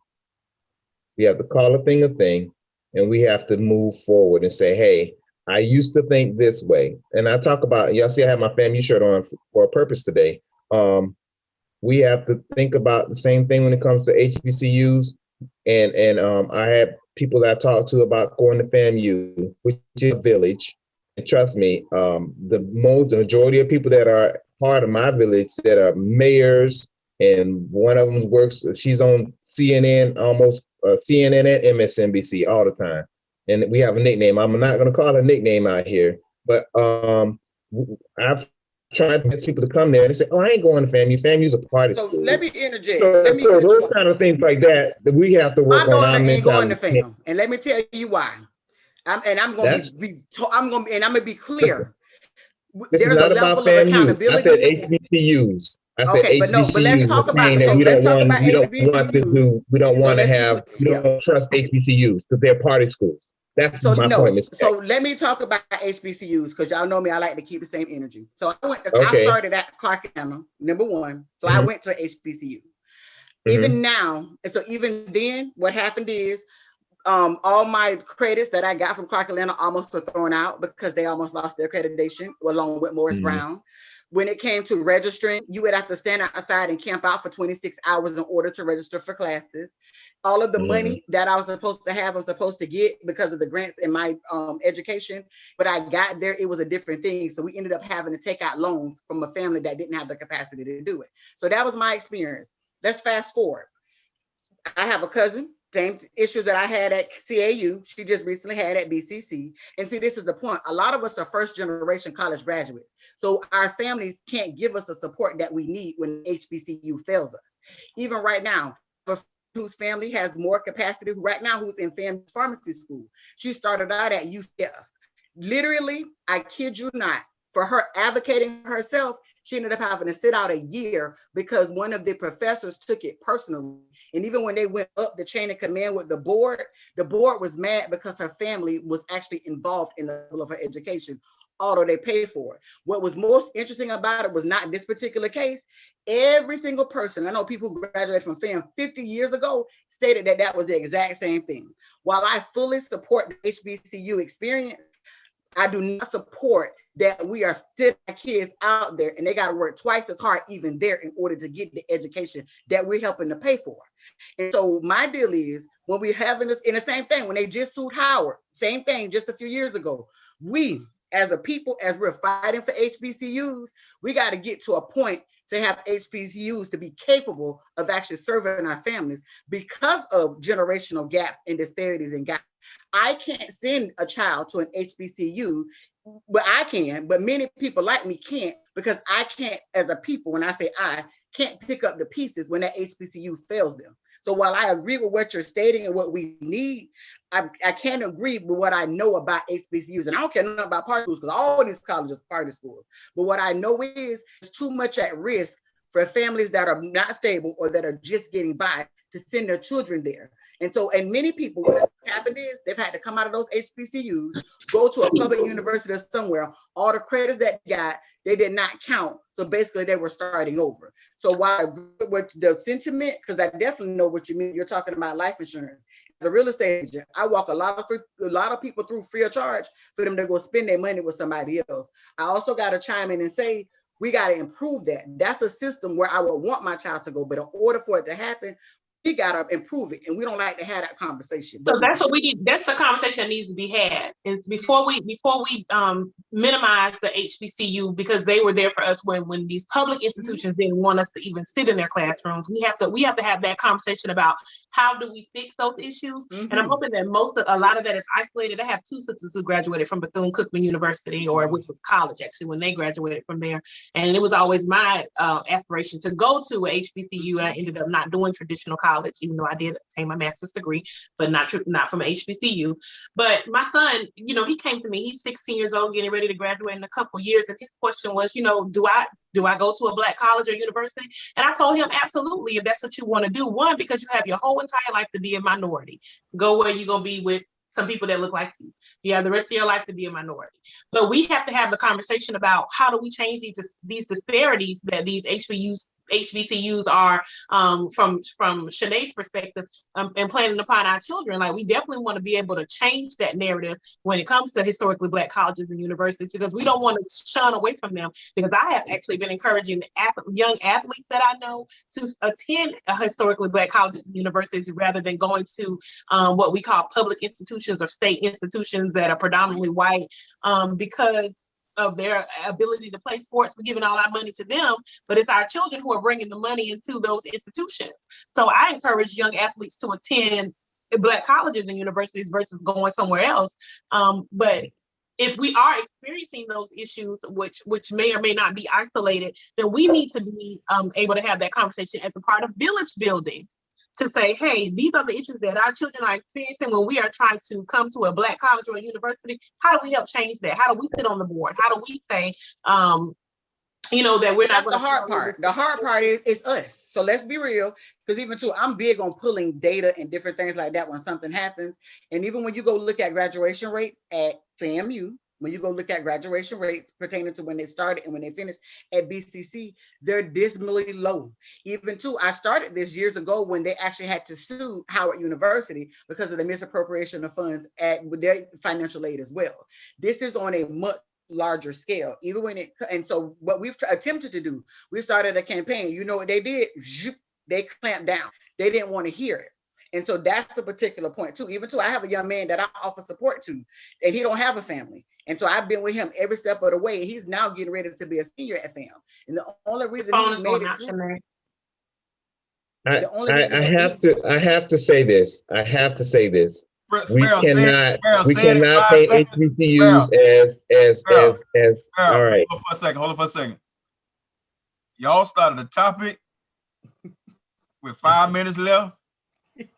F: We have to call a thing a thing, and we have to move forward and say, hey, I used to think this way. And I talk about, y'all see I have my FAMU shirt on for a purpose today. We have to think about the same thing when it comes to HBCUs. And I have people that I talk to about going to FAMU, which is a village. And trust me, the majority of people that are part of my village that are mayors, and one of them works, she's on CNN, almost CNN and MSNBC all the time. And we have a nickname. I'm not going to call her nickname out here, but I've tried to get people to come there and they say, oh, I ain't going to FAMU. FAMU's a party school.
G: So let me interject.
F: So those kind of things like that we have to work on. My daughter ain't going to
G: FAMU, and let me tell you why. I'm going to be clear.
F: This is not about FAMU. I said HBCUs. I said
G: okay,
F: HBCUs.
G: But let's talk about it. So
F: we don't trust HBCUs because they're party schools. That's my point.
G: So let me talk about HBCUs because y'all know me. I like to keep the same energy. So I started at Clark Atlanta, number 1. So I went to HBCU. Even now, so even then, what happened is all my credits that I got from Clark Atlanta almost were thrown out because they almost lost their accreditation along with Morris Brown. When it came to registering, you would have to stand outside and camp out for 26 hours in order to register for classes. All of the money that I was supposed to have, I was supposed to get because of the grants in my education, but I got there, it was a different thing. So we ended up having to take out loans from a family that didn't have the capacity to do it. So that was my experience. Let's fast forward. I have a cousin, same issues that I had at CAU, she just recently had at BCC. And see, this is the point. A lot of us are first generation college graduates. So our families can't give us the support that we need when HBCU fails us. Even right now, whose family has more capacity right now, who's in pharmacy school. She started out at UCF. Literally, I kid you not, for her advocating herself, she ended up having to sit out a year because one of the professors took it personally. And even when they went up the chain of command with the board was mad because her family was actually involved in the level of her education, although they paid for it. What was most interesting about it was not this particular case. Every single person, I know people who graduated from FAM 50 years ago stated that that was the exact same thing. While I fully support the HBCU experience, I do not support that we are sending our kids out there and they got to work twice as hard even there in order to get the education that we're helping to pay for. And so my deal is when we're having this, in the same thing, when they just sued Howard, same thing just a few years ago, we as a people, as we're fighting for HBCUs, we got to get to a point to have HBCUs to be capable of actually serving our families because of generational gaps and disparities in gaps. I can't send a child to an HBCU, but I can, but many people like me can't, because I can't, as a people, when I say I, can't pick up the pieces when that HBCU fails them. So while I agree with what you're stating and what we need, I can't agree with what I know about HBCUs. And I don't care nothing about party schools, because all these colleges are party schools. But what I know is it's too much at risk for families that are not stable or that are just getting by to send their children there. And so, and many people, what has happened is they've had to come out of those HBCUs, go to a public university or somewhere. All the credits that they got, they did not count. So basically they were starting over. So while I agree with the sentiment, because I definitely know what you mean, you're talking about life insurance. As a real estate agent, I walk a lot of people through free of charge for them to go spend their money with somebody else. I also got to chime in and say, we got to improve that. That's a system where I would want my child to go, but in order for it to happen, we gotta improve it, and we don't like to have that conversation.
J: So that's what we need. That's the conversation that needs to be had. Is before we minimize the HBCU, because they were there for us when these public institutions didn't want us to even sit in their classrooms. We have to have that conversation about how do we fix those issues. And I'm hoping that a lot of that is isolated. I have two sisters who graduated from Bethune-Cookman University, which was college actually when they graduated from there. And it was always my aspiration to go to a HBCU. I ended up not doing traditional college, even though I did obtain my master's degree, but not from HBCU. But my son, he came to me, he's 16 years old, getting ready to graduate in a couple of years. And his question was, do I go to a Black college or university? And I told him, absolutely, if that's what you want to do. One, because you have your whole entire life to be a minority. Go where you're going to be with some people that look like you. You have the rest of your life to be a minority. But we have to have the conversation about how do we change these disparities that these HBCUs are, from Shanae's perspective, and planning upon our children. Like, we definitely want to be able to change that narrative when it comes to historically Black colleges and universities, because we don't want to shun away from them. Because I have actually been encouraging young athletes that I know to attend historically Black colleges and universities rather than going to what we call public institutions or state institutions that are predominantly white, because of their ability to play sports. We're giving all our money to them, but it's our children who are bringing the money into those institutions. So I encourage young athletes to attend Black colleges and universities versus going somewhere else. But if we are experiencing those issues, which may or may not be isolated, then we need to be able to have that conversation as a part of village building, to say, hey, these are the issues that our children are experiencing when we are trying to come to a Black college or a university. How do we help change that? How do we sit on the board? How do we say, that we're not going to—
G: the hard part. The hard part is us. So let's be real, because even too, I'm big on pulling data and different things like that when something happens. And even when you go look at graduation rates at FAMU, when you go look at graduation rates pertaining to when they started and when they finished at BCC, they're dismally low. Even too, I started this years ago when they actually had to sue Howard University because of the misappropriation of funds with their financial aid as well. This is on a much larger scale, even when and so what we've attempted to do, we started a campaign. You know what they did? They clamped down. They didn't want to hear it. And so that's the particular point too. Even too, I have a young man that I offer support to, and he don't have a family. And so I've been with him every step of the way. He's now getting ready to be a senior at FAM. And the only reason he made it through,
F: I have to say this. We cannot paint HBCUs as all right.
H: Hold on for a second. Y'all started a topic with 5 minutes left.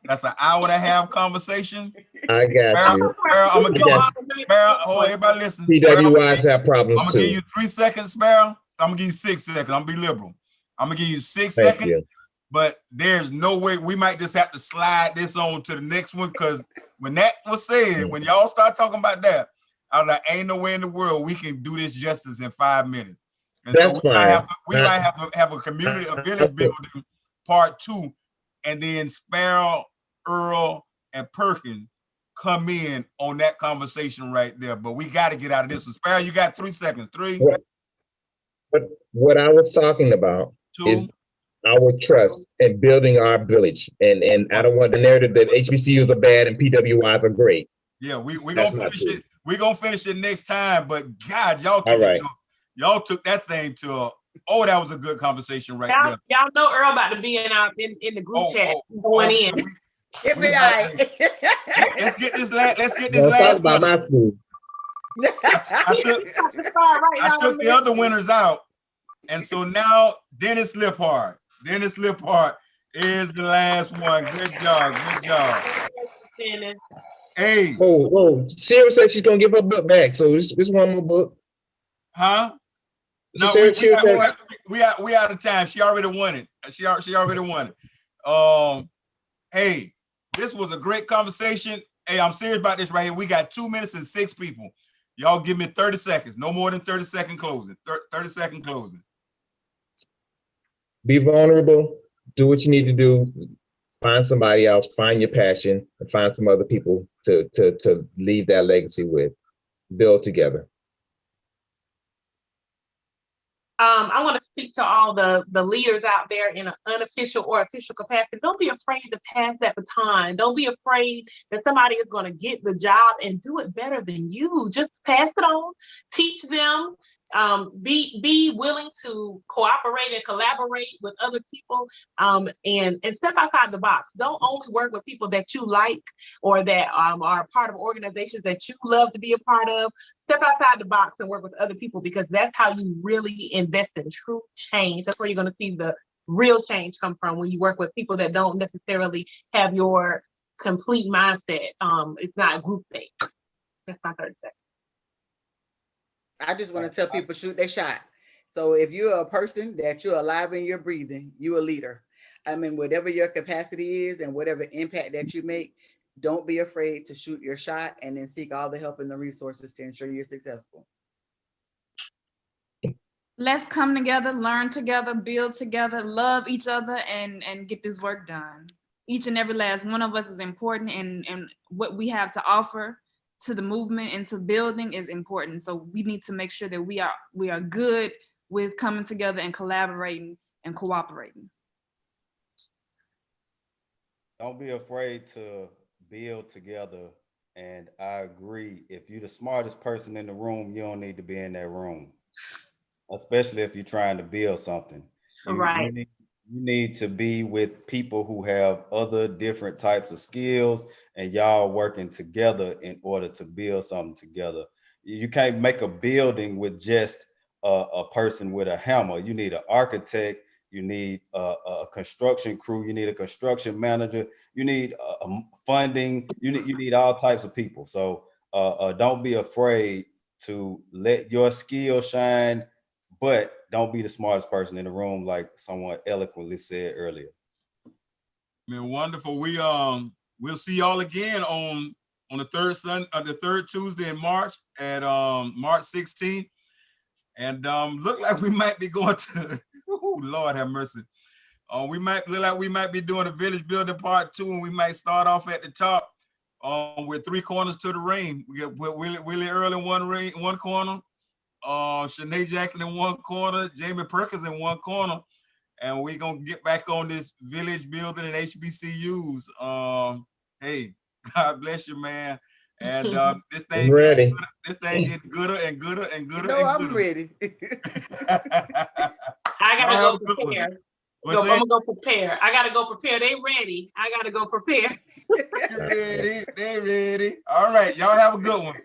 H: That's an hour and a half conversation.
F: I got you.
H: Sparrow, I'm gonna give you, Sparrow, hold on, everybody listen.
F: PWIs have problems
H: I'm
F: too.
H: gonna give you 3 seconds, Sparrow. I'm gonna give you 6 seconds. I'm gonna be liberal. I'm gonna give you 6
F: Thank
H: seconds.
F: you.
H: But there's no way, we might just have to slide this on to the next one, because when that was said, when y'all start talking about that, I was like, ain't no way in the world we can do this justice in 5 minutes. And
F: that's
H: so we
F: fine.
H: might have to have a community, a village building part 2, and then Sparrow, Earl, and Perkins come in on that conversation right there. But we got to get out of this one. Sparrow, you got 3 seconds. 3.
F: But what I was talking about
H: 2.
F: is our trust and building our village. And I don't want the narrative that HBCUs are bad and PWIs are great.
H: Yeah, we're gonna finish it. We're gonna finish it next time. But God, y'all took that thing to that was a good conversation right there.
J: Y'all know Earl about to be in the group chat going in.
H: Let's get this last
F: about my school.
H: I took the other winners out. And so now Dennis Liphart. Dennis Liphart is the last one. Good job. Good job. Hey.
F: Oh, Sarah said she's gonna give her book back. So this one more book.
H: Huh? No, we out of time. She already won it. She already won it. Hey, this was a great conversation. Hey, I'm serious about this right here. We got 2 minutes and 6 people. Y'all give me 30 seconds. No more than 30-second closing. 30-second closing.
F: Be vulnerable. Do what you need to do. Find somebody else. Find your passion, and find some other people to leave that legacy with. Build together.
J: I want to speak to all the leaders out there in an unofficial or official capacity. Don't be afraid to pass that baton. Don't be afraid that somebody is going to get the job and do it better than you. Just pass it on. Teach them. Be willing to cooperate and collaborate with other people, and step outside the box. Don't only work with people that you like or that are part of organizations that you love to be a part of. Step outside the box and work with other people, because that's how you really invest in true change. That's where you're going to see the real change come from, when you work with people that don't necessarily have your complete mindset. It's not groupthink. That's my 30 seconds.
G: I just want to tell people, shoot their shot. So if you're a person that you're alive and you're breathing, you're a leader. I mean, whatever your capacity is and whatever impact that you make, don't be afraid to shoot your shot, and then seek all the help and the resources to ensure you're successful.
I: Let's come together, learn together, build together, love each other, and get this work done. Each and every last one of us is important, and what we have to offer to the movement and to building is important. So we need to make sure that we are good with coming together and collaborating and cooperating.
L: Don't be afraid to build together. And I agree, if you're the smartest person in the room, you don't need to be in that room, especially if you're trying to build something.
J: Right.
L: You need to be with people who have other different types of skills, and y'all working together in order to build something together. You can't make a building with just a person with a hammer. You need an architect, you need a construction crew, you need a construction manager, you need funding, you need all types of people. So don't be afraid to let your skill shine, but don't be the smartest person in the room, like someone eloquently said earlier.
H: Man, wonderful. We'll see y'all again on the third Tuesday in March at March 16th. And look like we might be going to Lord have mercy. We might be doing a village building part 2, and we might start off at the top with 3 corners to the ring. We got Willie Earl in one corner, Shanae Jackson in one corner, Jamie Perkins in one corner, and we're gonna get back on this village building and HBCUs. Hey, God bless you, man. And this thing
F: ready.
H: This thing gets gooder and gooder and gooder.
G: No, I'm ready.
J: I gotta go prepare. I'm gonna go prepare. I gotta go prepare. They ready. I gotta go prepare.
H: They ready. All right, y'all have a good one.